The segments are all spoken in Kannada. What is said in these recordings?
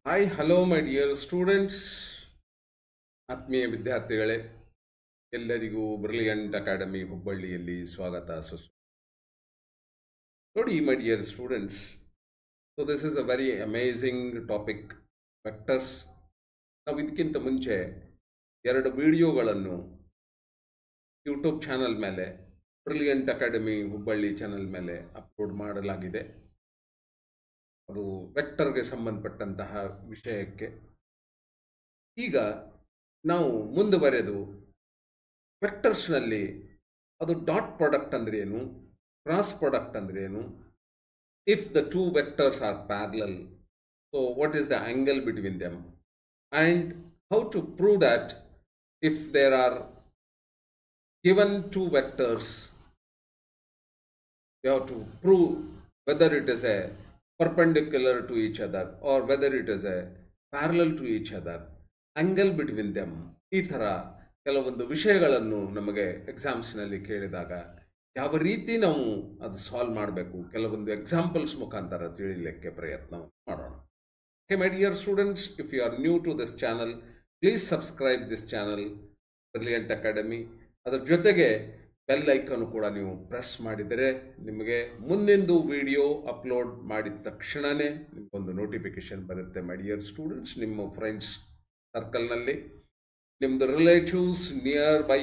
Hi, hello, my dear students. ಆತ್ಮೀಯ ವಿದ್ಯಾರ್ಥಿಗಳೇ, ಎಲ್ಲರಿಗೂ ಬ್ರಿಲಿಯಂಟ್ ಅಕಾಡೆಮಿ ಹುಬ್ಬಳ್ಳಿಯಲ್ಲಿ ಸ್ವಾಗತ ನೋಡಿ my dear students. So this is a very amazing topic, vectors. ನಾವು ಇದಕ್ಕಿಂತ ಮುಂಚೆ 2 ವಿಡಿಯೋಗಳನ್ನು ಯೂಟ್ಯೂಬ್ ಚಾನಲ್ ಮೇಲೆ, ಬ್ರಿಲಿಯಂಟ್ ಅಕಾಡೆಮಿ ಹುಬ್ಬಳ್ಳಿ ಚಾನಲ್ ಮೇಲೆ ಅಪ್ಲೋಡ್ ಮಾಡಲಾಗಿದೆ. ಅದು ವೆಕ್ಟರ್ಗೆ ಸಂಬಂಧಪಟ್ಟಂತಹ ವಿಷಯಕ್ಕೆ. ಈಗ ನಾವು ಮುಂದುವರೆದು ವೆಕ್ಟರ್ಸ್ನಲ್ಲಿ ಅದು ಡಾಟ್ ಪ್ರಾಡಕ್ಟ್ ಅಂದ್ರೆ ಏನು, ಕ್ರಾಸ್ ಪ್ರಾಡಕ್ಟ್ ಅಂದ್ರೆ ಏನು, if the two vectors are parallel, so what is the angle between them, and how to prove that if there are given two vectors, you have to prove whether it is a perpendicular to each other or whether it is a parallel to each other, angle between them. ಈ ಥರ ಕೆಲವೊಂದು ವಿಷಯಗಳನ್ನು ನಮಗೆ ಎಕ್ಸಾಮ್ಸ್ನಲ್ಲಿ ಕೇಳಿದಾಗ ಯಾವ ರೀತಿ ನಾವು ಅದು ಸಾಲ್ವ್ ಮಾಡಬೇಕು, ಕೆಲವೊಂದು ಎಕ್ಸಾಂಪಲ್ಸ್ ಮುಖಾಂತರ ತಿಳಿಲಿಕ್ಕೆ ಪ್ರಯತ್ನ ಮಾಡೋಣ. Okay, my dear students, if you are new to this channel, please subscribe this channel, Brilliant Academy. ಅದರ ಜೊತೆಗೆ ಬೆಲ್ ಐಕನ್ ಕೂಡ ನೀವು ಪ್ರೆಸ್ ಮಾಡಿದರೆ ನಿಮಗೆ ಮುಂದಿಂದು ವಿಡಿಯೋ ಅಪ್ಲೋಡ್ ಮಾಡಿದ ತಕ್ಷಣವೇ ನಿಮಗೊಂದು ನೋಟಿಫಿಕೇಶನ್ ಬರುತ್ತೆ. ಮೈ ಡಿಯರ್ ಸ್ಟೂಡೆಂಟ್ಸ್, ನಿಮ್ಮ ಫ್ರೆಂಡ್ಸ್ ಸರ್ಕಲ್ನಲ್ಲಿ, ನಿಮ್ಮದು ರಿಲೇಟಿವ್ಸ್ ನಿಯರ್ ಬೈ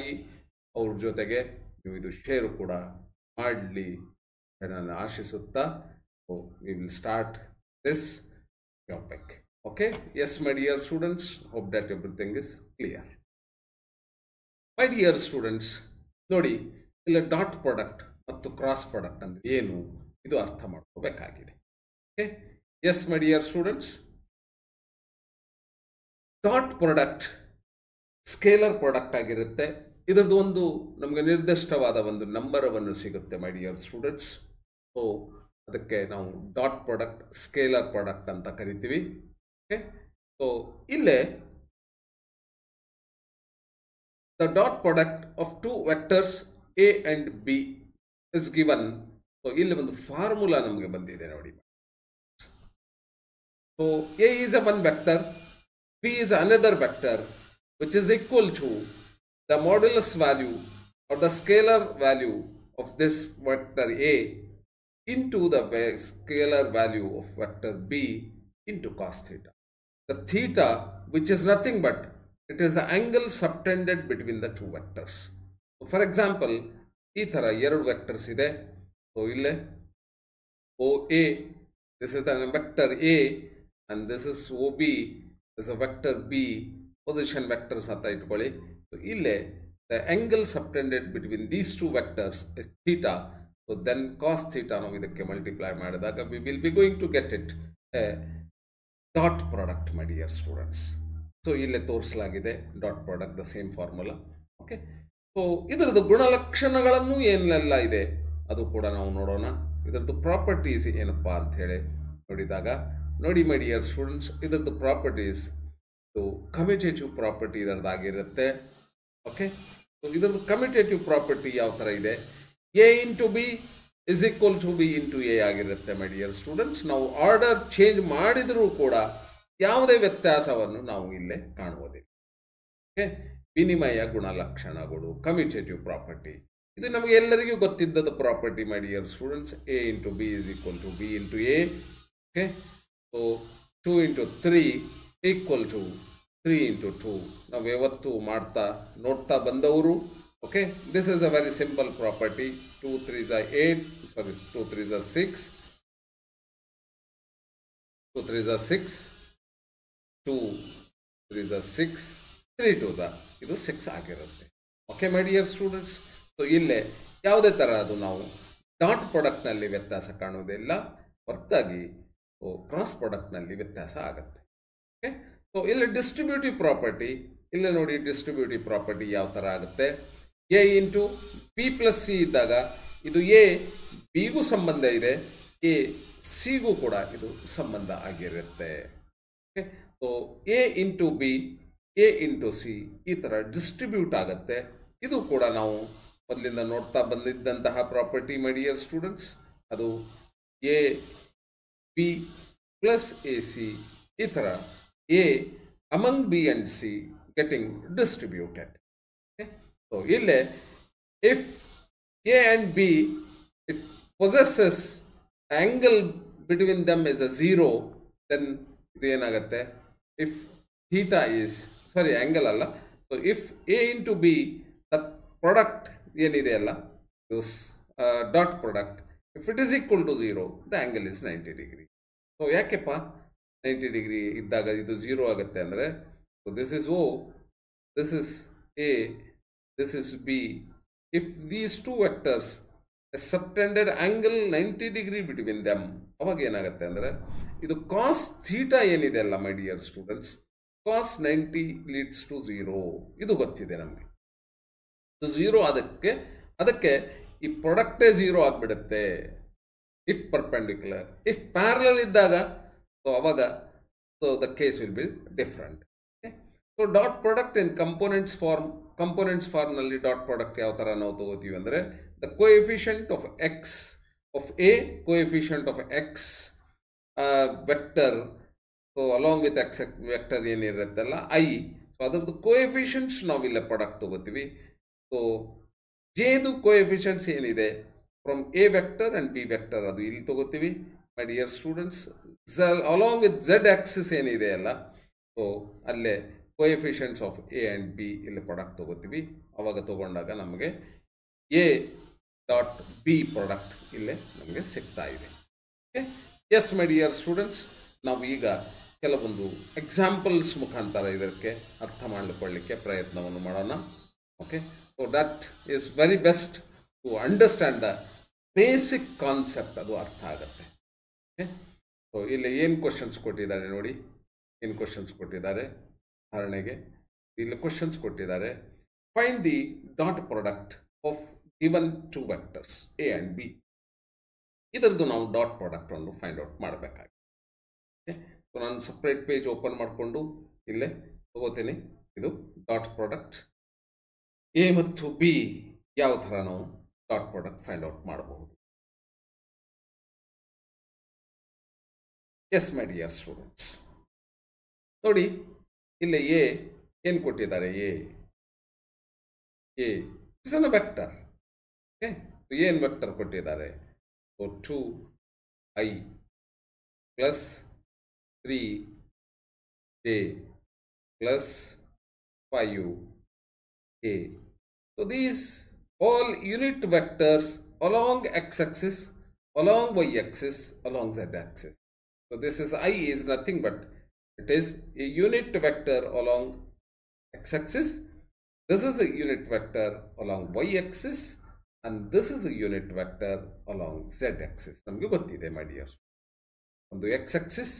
ಅವ್ರ ಜೊತೆಗೆ ನೀವು ಇದು ಶೇರ್ ಕೂಡ ಮಾಡಲಿ ನಾನು ಆಶಿಸುತ್ತಾ we will start this topic. Okay, yes my dear students, hope that everything is clear. My dear students, ನೋಡಿ, ಇಲ್ಲ ಡಾಟ್ ಪ್ರಾಡಕ್ಟ್ ಮತ್ತು ಕ್ರಾಸ್ ಪ್ರಾಡಕ್ಟ್ ಅಂದರೆ ಏನು, ಇದು ಅರ್ಥ ಮಾಡ್ಕೋಬೇಕಾಗಿದೆ. Okay, yes my dear students, dot product scalar product ಆಗಿರುತ್ತೆ. ಇದರದ್ದು ಒಂದು ನಮಗೆ ನಿರ್ದಿಷ್ಟವಾದ ಒಂದು ನಂಬರವನ್ನು ಸಿಗುತ್ತೆ ಮೈ ಡಿಯರ್ ಸ್ಟೂಡೆಂಟ್ಸ್. ಸೊ ಅದಕ್ಕೆ ನಾವು ಡಾಟ್ ಪ್ರಾಡಕ್ಟ್, ಸ್ಕೇಲರ್ ಪ್ರಾಡಕ್ಟ್ ಅಂತ ಕರಿತೀವಿ. ಓಕೆ, ಸೊ ಇಲ್ಲೇ the dot product of two vectors a and b is given. So ಇಲ್ಲಿ ಒಂದು ಫಾರ್ಮುಲಾ ನಮಗೆ ಬಂದಿದೆ ನೋಡಿ. So a is a one vector, b is another vector, which is equal to the modulus value or the scalar value of this vector a into the scalar value of vector b into cos theta. The theta, which is nothing but it is the angle subtended between the two vectors. So for example, ಈ ಥರ 2 ವೆಕ್ಟರ್ಸ್ ಇದೆ. ಸೊ ಇಲ್ಲೇ OA, this is the vector A, and this is OB, this is a vector B, position vectors ಅಂತ ಇಟ್ಕೊಳ್ಳಿ. ಸೊ ಇಲ್ಲೇ the angle subtended between these two vectors is theta. So then cos theta ನಾವು ಇದಕ್ಕೆ ಮಲ್ಟಿಪ್ಲೈ ಮಾಡಿದಾಗ we will be going to get it a dot product, my dear students. So ಇಲ್ಲೇ ತೋರಿಸಲಾಗಿದೆ dot product, the same formula. Okay, so ಇದರದ್ದು ಗುಣಲಕ್ಷಣಗಳನ್ನು ಏನೆಲ್ಲ ಇದೆ ಅದು ಕೂಡ ನಾವು ನೋಡೋಣ. ಇದರದ್ದು ಪ್ರಾಪರ್ಟೀಸ್ ಏನಪ್ಪ ಅಂತ ಹೇಳಿ ನೋಡಿದಾಗ, ನೋಡಿ ಮೈ ಡಿಯರ್ ಸ್ಟೂಡೆಂಟ್ಸ್, ಇದರದ್ದು ಪ್ರಾಪರ್ಟೀಸ್, ಇದು ಕಮ್ಯುಟೇಟಿವ್ ಪ್ರಾಪರ್ಟಿ ಇದರದ್ದಾಗಿರುತ್ತೆ. ಓಕೆ, ಸೊ ಇದರದ್ದು ಕಮ್ಯುಟೇಟಿವ್ ಪ್ರಾಪರ್ಟಿ ಯಾವ ಥರ ಇದೆ, A into B is equal to B into A ಆಗಿರುತ್ತೆ ಮೈ ಡಿಯರ್ ಸ್ಟೂಡೆಂಟ್ಸ್. ನಾವು ಆರ್ಡರ್ ಚೇಂಜ್ ಮಾಡಿದರೂ ಕೂಡ ಯಾವುದೇ ವ್ಯತ್ಯಾಸವನ್ನು ನಾವು ಇಲ್ಲೇ ಕಾಣುವುದಿಲ್ಲ. ಓಕೆ, ವಿನಿಮಯ ಗುಣಲಕ್ಷಣಗಳು, ಕಮ್ಯುಟೇಟಿವ್ ಪ್ರಾಪರ್ಟಿ, ಇದು ನಮಗೆ ಎಲ್ಲರಿಗೂ ಗೊತ್ತಿದ್ದದ property my dear students. A into B is equal to B into A. Okay, so 2 into 3 equal to 3 into 2 ನಾವು ಯಾವತ್ತು ನೋಡ್ತಾ ಬಂದವರು. Okay, this is a very simple property. 2 3s are 8, sorry 2 3s are 6, 2 3s are 6, 2 3s are 6, 3 2s are ಇದು 6 ಆಗಿರುತ್ತೆ. Okay my dear students, so ಇಲ್ಲೇ ಯಾವುದೇ ಥರ ಅದು ನಾವು ಡಾಟ್ ಪ್ರಾಡಕ್ಟ್ನಲ್ಲಿ ವ್ಯತ್ಯಾಸ ಕಾಣುವುದಿಲ್ಲ, ಹೊರತಾಗಿ ಕ್ರಾಸ್ ಪ್ರಾಡಕ್ಟ್ನಲ್ಲಿ ವ್ಯತ್ಯಾಸ ಆಗುತ್ತೆ. ಓಕೆ, ಸೊ ಇಲ್ಲಿ ಡಿಸ್ಟ್ರಿಬ್ಯೂಟಿವ್ ಪ್ರಾಪರ್ಟಿ, ಇಲ್ಲೇ ನೋಡಿ ಡಿಸ್ಟ್ರಿಬ್ಯೂಟಿವ್ ಪ್ರಾಪರ್ಟಿ ಯಾವ ಥರ ಆಗುತ್ತೆ. A into B plus C ಇದ್ದಾಗ ಇದು ಎ ಬಿಗೂ ಸಂಬಂಧ ಇದೆ, ಎ ಸಿಗೂ ಕೂಡ ಇದು ಸಂಬಂಧ ಆಗಿರುತ್ತೆ. Okay, so A into B, A into C ಈ ಥರ ಡಿಸ್ಟ್ರಿಬ್ಯೂಟ್ ಆಗುತ್ತೆ. ಇದು ಕೂಡ ನಾವು ಮೊದಲಿಂದ ನೋಡ್ತಾ ಬಂದಿದ್ದಂತಹ ಪ್ರಾಪರ್ಟಿ ಮೈ ಡಿಯರ್ ಸ್ಟೂಡೆಂಟ್ಸ್. ಅದು A B plus A C ಈ ಥರ A among B and C getting distributed. Okay? So ಇಲ್ಲಿ if A and B it possesses angle between them is a 0, then ಇದು ಏನಾಗುತ್ತೆ, if theta is angle ಅಲ್ಲ, so if A into B the product ಏನಿದೆ ಅಲ್ಲ this dot product, if it is equal to 0 the angle is 90 degree. So ಯಾಕೆಪ್ಪ 90 ಡಿಗ್ರಿ ಇದ್ದಾಗ ಇದು 0 ಆಗುತ್ತೆ ಅಂದರೆ, so this is O, this is A, this is B. If these two vectors a subtended angle 90 degree between them, ಅವಾಗ ಏನಾಗುತ್ತೆ ಅಂದರೆ ಇದು ಕಾಸ್ ಥೀಟಾ ಏನಿದೆ ಅಲ್ಲ my dear students, cos 90 leads to 0. ಇದು ಗೊತ್ತಿದೆ ನಮಗೆ. 0 ಅದಕ್ಕೆ ಈ ಪ್ರಾಡಕ್ಟೇ 0 ಆಗಿಬಿಡುತ್ತೆ ಇಫ್ ಪರ್ಪೆಂಡಿಕ್ಯುಲರ್. ಇಫ್ ಪ್ಯಾರಲಲ್ ಇದ್ದಾಗ ಸೊ ಅವಾಗ so the case will be different. So dot product in components ಫಾರ್ಮ್ನಲ್ಲಿ ಡಾಟ್ ಪ್ರಾಡಕ್ಟ್ ಯಾವ ಥರ ನಾವು ತಗೋತೀವಿ ಅಂದರೆ, the coefficient of x of A, coefficient of x vector, so along with x vector ಏನಿರುತ್ತಲ್ಲ ಐ, ಸೊ ಅದರದ್ದು ಕೋಎಫಿಷಿಯಂಟ್ಸ್ ನಾವು ಇಲ್ಲೇ ಪ್ರಾಡಕ್ಟ್ ತಗೋತೀವಿ. ಸೊ ಜೆದು ಕೋಎಫಿಷಿಯಂಟ್ಸ್ ಏನಿದೆ from A vector and B vector ಅದು ಇಲ್ಲಿ ತಗೋತೀವಿ my dear students. Along with Z Axis ಏನಿದೆ ಅಲ್ಲ, ಸೊ ಅಲ್ಲೇ coefficients of A and B ಇಲ್ಲಿ ಪ್ರಾಡಕ್ಟ್ ತಗೋತೀವಿ. ಅವಾಗ ತಗೊಂಡಾಗ ನಮಗೆ ಎ ಡಾಟ್ ಬಿ ಪ್ರಾಡಕ್ಟ್ ಇಲ್ಲೇ ನಮಗೆ ಸಿಗ್ತಾ ಇದೆ. Okay, yes my dear students, ನಾವು ಈಗ ಕೆಲವೊಂದು ಎಕ್ಸಾಂಪಲ್ಸ್ ಮುಖಾಂತರ ಇದಕ್ಕೆ ಅರ್ಥ ಮಾಡಿಕೊಳ್ಳಿಕ್ಕೆ ಪ್ರಯತ್ನವನ್ನು ಮಾಡೋಣ. Okay, so that is very best to understand the basic concept, ಅದು ಅರ್ಥ ಆಗುತ್ತೆ. ಓಕೆ, ಸೊ ಇಲ್ಲಿ ಏನು ಕ್ವಶನ್ಸ್ ಕೊಟ್ಟಿದ್ದಾರೆ ನೋಡಿ, ಏನು ಕ್ವಶನ್ಸ್ ಕೊಟ್ಟಿದ್ದಾರೆ ಉದಾಹರಣೆಗೆ ಇಲ್ಲಿ ಕ್ವಶನ್ಸ್ ಕೊಟ್ಟಿದ್ದಾರೆ, find the dot product of given two vectors A and B. ಇದರದ್ದು ನಾವು ಡಾಟ್ ಪ್ರಾಡಕ್ಟನ್ನು ಫೈಂಡ್ ಔಟ್ ಮಾಡಬೇಕಾಗಿದೆ. ಓಕೆ, ಸೊ ನಾನು ಸಪ್ರೇಟ್ ಪೇಜ್ ಓಪನ್ ಮಾಡಿಕೊಂಡು ಇಲ್ಲೇ ತಗೋತೀನಿ. ಇದು ಡಾಟ್ ಪ್ರಾಡಕ್ಟ್ ಎ ಮತ್ತು ಬಿ ಯಾವ ಥರ ನಾವು ಡಾಟ್ ಪ್ರಾಡಕ್ಟ್ ಫೈಂಡ್ ಔಟ್ ಮಾಡಬಹುದು. ಎಸ್ ಮೈ ಡಿಯರ್ ಸ್ಟೂಡೆಂಟ್ಸ್, ನೋಡಿ ಇಲ್ಲಿ ಎ ಏನು ಕೊಟ್ಟಿದ್ದಾರೆ, A is an vector. Okay, ಏನು ವೆಕ್ಟರ್ ಕೊಟ್ಟಿದ್ದಾರೆ, so 2i plus 3j plus 5k. So these all unit vectors along x-axis, along y-axis, along z-axis. So this is I is nothing but it is a unit vector along x-axis. This is a unit vector along y-axis and this is a unit vector along z-axis. ನಮಗೆ ಗೊತ್ತಿದೆ ಮೈ ಡಿಯರ್ಸ್, ಒಂದು x-axis,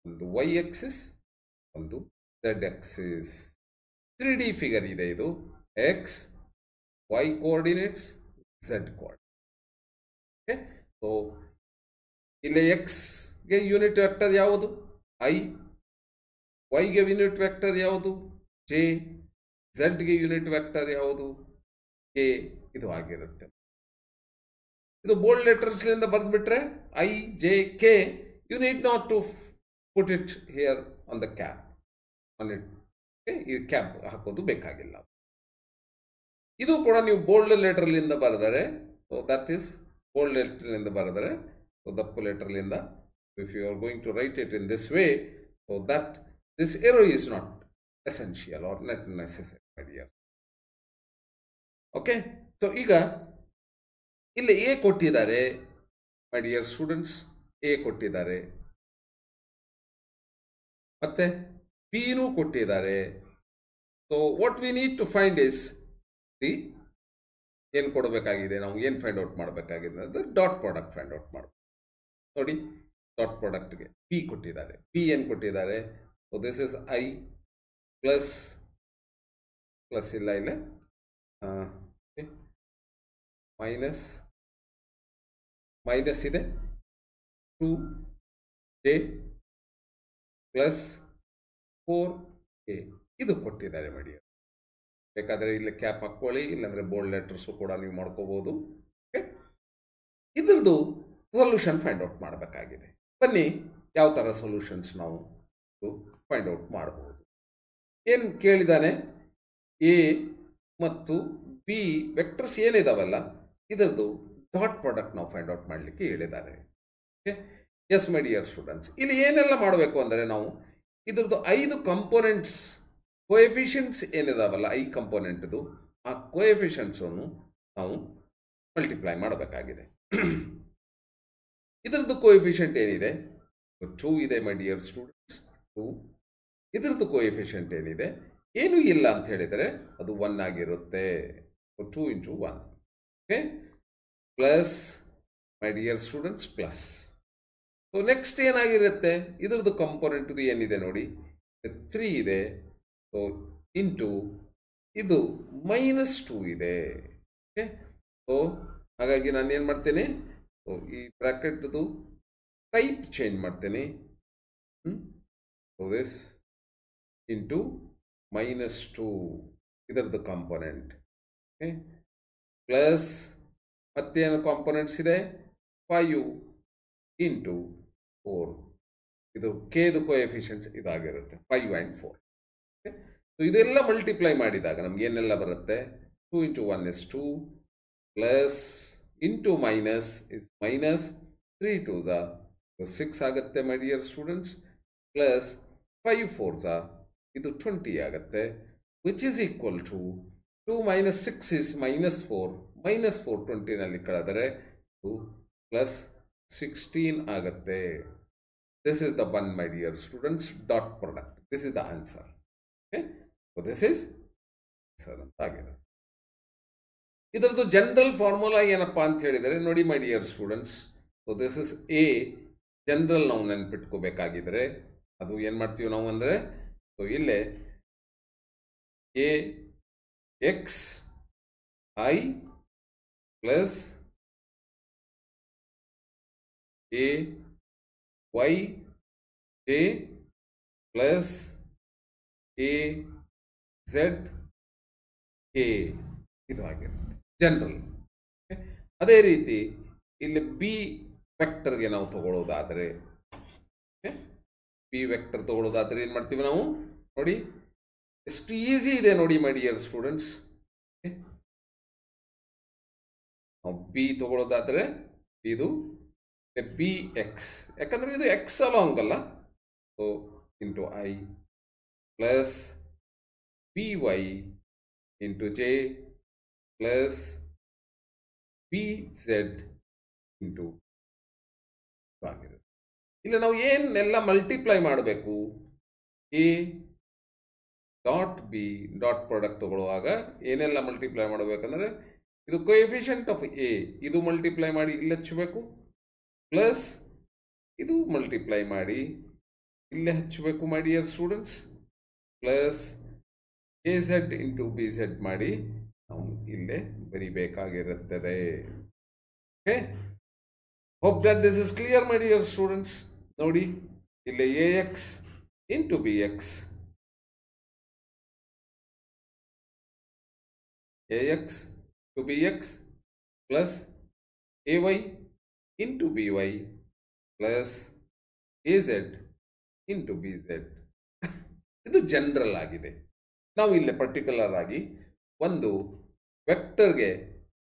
ಒಂದು y-axis, ಒಂದು z-axis. 3D ಫಿಗರ್ ಇದೆ ಇದು, x, y coordinates, z coordinates. Okay, so ಇಲ್ಲಿ ಎಕ್ಸ್ಗೆ ಯೂನಿಟ್ ವೆಕ್ಟರ್ ಯಾವುದು ಐ, ವೈಗೆ ಯೂನಿಟ್ ವೆಕ್ಟರ್ ಯಾವುದು ಜೆ, ಝಡ್ಗೆ ಯೂನಿಟ್ ವೆಕ್ಟರ್ ಯಾವುದು ಕೆ. ಇದು ಆಗಿರುತ್ತೆ. ಇದು ಬೋಲ್ಡ್ ಲೆಟರ್ಸ್ನಿಂದ ಬರೆದ್ಬಿಟ್ರೆ i J k, you need not to put it here on the cap on it. ಈ ಕ್ಯಾಪ್ ಹಾಕೋದು ಬೇಕಾಗಿಲ್ಲ. ಇದು ಕೂಡ ನೀವು ಬೋಲ್ಡ್ ಲೆಟರ್ಲಿಂದ ಬರೆದರೆ, ಸೊ ದಟ್ ಈಸ್ ಬೋಲ್ಡ್ ಲೆಟರ್ಲಿಂದ ಬರೆದರೆ, ಸೊ ದಪ್ಪು ಲೆಟರ್ಲಿಂದ if you are going to write it in this way, so that this arrow is not essential or not necessary my dear. Okay, so ಈಗ ಇಲ್ಲಿ ಎ ಕೊಟ್ಟಿದ್ದಾರೆ ಮೈ ಡಿಯರ್ ಸ್ಟೂಡೆಂಟ್ಸ್, ಎ ಕೊಟ್ಟಿದ್ದಾರೆ, ಮತ್ತೆ ಬಿನೂ ಕೊಟ್ಟಿದ್ದಾರೆ. So what we need to find is the, ಏನು ಕೊಡಬೇಕಾಗಿದೆ, ನಾವು ಏನು ಫೈಂಡ್ ಔಟ್ ಮಾಡಬೇಕಾಗಿದೆ ಅಂದರೆ ಡಾಟ್ ಪ್ರಾಡಕ್ಟ್ ಫೈಂಡ್ ಔಟ್ ಮಾಡಬೇಕು. ನೋಡಿ ಡಾಟ್ ಪ್ರಾಡಕ್ಟ್ಗೆ ಪಿ ಕೊಟ್ಟಿದ್ದಾರೆ, ಪಿ ಏನು ಕೊಟ್ಟಿದ್ದಾರೆ, so this is I plus plus ಇಲ್ಲ ಇಲ್ಲೇ ಮೈನಸ್ ಮೈನಸ್ ಇದೆ 2j ಪ್ಲಸ್ 4k. ಇದು ಕೊಟ್ಟಿದ್ದಾರೆ ಮಡಿಯ. ಬೇಕಾದರೆ ಇಲ್ಲಿ ಕ್ಯಾಪ್ ಹಾಕ್ಕೊಳ್ಳಿ, ಇಲ್ಲಾಂದರೆ ಬೋಲ್ಡ್ ಲೆಟರ್ಸು ಕೂಡ ನೀವು ಮಾಡ್ಕೋಬೋದು. ಓಕೆ, ಇದ್ರದ್ದು ಸೊಲ್ಯೂಷನ್ ಫೈಂಡ್ ಔಟ್ ಮಾಡಬೇಕಾಗಿದೆ. ಬನ್ನಿ ಯಾವ ಥರ ಸೊಲ್ಯೂಷನ್ಸ್ ನಾವು ಫೈಂಡ್ ಔಟ್ ಮಾಡಬಹುದು. ಏನು ಕೇಳಿದಾನೆ, ಎ ಮತ್ತು ಬಿ ವೆಕ್ಟರ್ಸ್ ಏನಿದಾವಲ್ಲ ಇದರದ್ದು ಡಾಟ್ ಪ್ರಾಡಕ್ಟ್ ನಾವು ಫೈಂಡ್ ಔಟ್ ಮಾಡಲಿಕ್ಕೆ ಹೇಳಿದ್ದಾರೆ. Okay, yes my dear students, ಇಲ್ಲಿ ಏನೆಲ್ಲ ಮಾಡಬೇಕು ಅಂದರೆ ನಾವು ಇದ್ರದ್ದು 5 ಕಂಪೋನೆಂಟ್ಸ್ ಕೋಎಫಿಷಿಯಂಟ್ಸ್ ಏನಿದಾವಲ್ಲ 5 ಕಂಪೋನೆಂಟ್ದು ಆ ಕೋಎಫಿಷಿಯಂಟ್ಸನ್ನು ನಾವು ಮಲ್ಟಿಪ್ಲೈ ಮಾಡಬೇಕಾಗಿದೆ. ಇದರದ್ದು ಕೋಎಫಿಷಿಯಂಟ್ ಏನಿದೆ 2 ಇದೆ ಮೈ ಡಿಯರ್ ಸ್ಟೂಡೆಂಟ್ಸ್, 2. ಇದರದ್ದು ಕೋಎಫಿಷಿಯಂಟ್ ಏನಿದೆ ಏನೂ ಇಲ್ಲ ಅಂತ ಹೇಳಿದರೆ ಅದು 1 ಆಗಿರುತ್ತೆ. 2 into 1. ಓಕೆ, ಪ್ಲಸ್ ಮೈ dear students plus. So next ಏನಾಗಿರುತ್ತೆ, ಇದರದ್ದು ಕಂಪೋನೆಂಟ್ದು ಏನಿದೆ ನೋಡಿ 3 ಇದೆ. ಸೊ ಇಂಟು ಇದು -2 ಇದೆ. ಓಕೆ, ಸೊ ಹಾಗಾಗಿ ನಾನು ಏನು ಮಾಡ್ತೇನೆ, ಸೊ ಈ ಬ್ರ್ಯಾಕೆಟ್ದು ಟೈಪ್ ಚೇಂಜ್ ಮಾಡ್ತೇನೆ. ಸೊ ದಿಸ್ ಇಂಟು -2 ಇದರದ್ದು ಕಾಂಪೊನೆಂಟ್. ಓಕೆ, ಪ್ಲಸ್ ಮತ್ತೇನು ಕಾಂಪೊನೆಂಟ್ಸ್ ಇದೆ 5 ಇಂಟು 4. ಇದು ಕೆದು ಕೋಎಫಿಷಿಯಂಟ್ಸ್ ಇದಾಗಿರುತ್ತೆ 5 and 4. ಓಕೆ, ಸೊ ಇದೆಲ್ಲ ಮಲ್ಟಿಪ್ಲೈ ಮಾಡಿದಾಗ ನಮ್ಗೆ ಏನೆಲ್ಲ ಬರುತ್ತೆ, 2 into 1 is 2 plus into minus is minus 3 2s 6 ಆಗುತ್ತೆ ಮೈ ಡಿಯರ್ ಸ್ಟೂಡೆಂಟ್ಸ್, ಪ್ಲಸ್ 5 4s ಇದು 20 ಆಗುತ್ತೆ, which is equal to 2 minus 6 is -4, -4 20ನಲ್ಲಿ ಕಳೆದರೆ 2 ಪ್ಲಸ್ 16 ಆಗುತ್ತೆ. This is the one my dear students dot product. This is the answer. Okay, so this is answer ಅಂತ ಆಗಿದೆ. ಇದರದ್ದು ಜನರಲ್ ಫಾರ್ಮುಲಾ ಏನಪ್ಪ ಅಂತ ಹೇಳಿದರೆ ನೋಡಿ my dear students, so this is A. General ನಾವು ನೆನ್ಪಿಟ್ಕೋಬೇಕಾಗಿದ್ರೆ ಅದು ಏನು ಮಾಡ್ತೀವಿ ನಾವು ಅಂದರೆ, ಸೊ ಇಲ್ಲೇ A X I plus A Y A plus A Z A ಇದು ಆಗಿರುತ್ತೆ ಜನರಲ್. ಅದೇ ರೀತಿ ಇಲ್ಲಿ ಬಿ ವೆಕ್ಟರ್ಗೆ ನಾವು ತಗೊಳ್ಳೋದಾದರೆ, ಬಿ ವೆಕ್ಟರ್ ತಗೊಳ್ಳೋದಾದರೆ ಏನು ಮಾಡ್ತೀವಿ ನಾವು ನೋಡಿ, ಎಷ್ಟು ಈಸಿ ಇದೆ ನೋಡಿ ಮೈ ಡಿಯರ್ ಸ್ಟೂಡೆಂಟ್ಸ್. ನಾವು ಬಿ ತಗೊಳ್ಳೋದಾದರೆ ಇದು ಬಿ ಎಕ್ಸ್, ಯಾಕಂದರೆ ಇದು ಎಕ್ಸ್ ಅಲಾಂಗ್ ಅಲ್ಲ. So into I plus B Y into J plus B Z into ಆಗಿರುತ್ತೆ. ಇಲ್ಲಿ ನಾವು ಏನೆಲ್ಲ ಮಲ್ಟಿಪ್ಲೈ ಮಾಡಬೇಕು, A dot B dot product ತಗೊಳ್ಳುವಾಗ ಏನೆಲ್ಲ ಮಲ್ಟಿಪ್ಲೈ ಮಾಡಬೇಕಂದ್ರೆ ಇದು ಕೋಎಫಿಷಿಯಂಟ್ ಆಫ್ ಎ ಇದು ಮಲ್ಟಿಪ್ಲೈ ಮಾಡಿ ಇಲ್ಲಿ ಹಚ್ಚಬೇಕು, ಪ್ಲಸ್ ಇದು ಮಲ್ಟಿಪ್ಲೈ ಮಾಡಿ ಇಲ್ಲೇ ಹಚ್ಚಬೇಕು my dear students, plus A Z into B Z ಮಾಡಿ ನಾವು ಇಲ್ಲೇ ಬರಿಬೇಕಾಗಿರುತ್ತದೆ. Okay, hope that this is clear my dear students. ನೋಡಿ ಇಲ್ಲೇ A x into B x, ax to bx plus ay into by plus az into bz. ಇದು ಜನರಲ್ ಆಗಿದೆ. ನಾವು ಇಲ್ಲಿ ಪರ್ಟಿಕ್ಯುಲರ್ ಆಗಿ ಒಂದು ವೆಕ್ಟರ್ಗೆ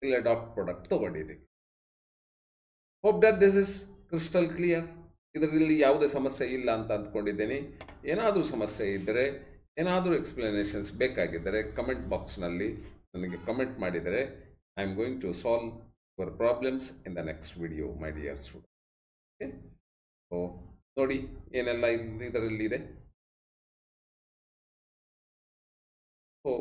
ಇಲ್ಲಿ ಡಾಟ್ ಪ್ರಾಡಕ್ಟ್ ತಗೊಂಡಿದ್ದೀವಿ. Hope that this is crystal clear. ಇದರಲ್ಲಿ ಯಾವುದೇ ಸಮಸ್ಯೆ ಇಲ್ಲ ಅಂತ ಅಂದ್ಕೊಂಡಿದ್ದೇನೆ. ಏನಾದರೂ ಸಮಸ್ಯೆ ಇದ್ದರೆ, ಏನಾದರೂ ಎಕ್ಸ್ಪ್ಲನೇಷನ್ಸ್ ಬೇಕಾಗಿದ್ದರೆ ಕಮೆಂಟ್ ಬಾಕ್ಸ್ನಲ್ಲಿ ನನಗೆ ಕಮೆಂಟ್ ಮಾಡಿದರೆ I am going to solve your problems in the next video my dear student. Okay, so ನೋಡಿ ಏನೆಲ್ಲ ಇದರಲ್ಲಿದೆ. ಸೊ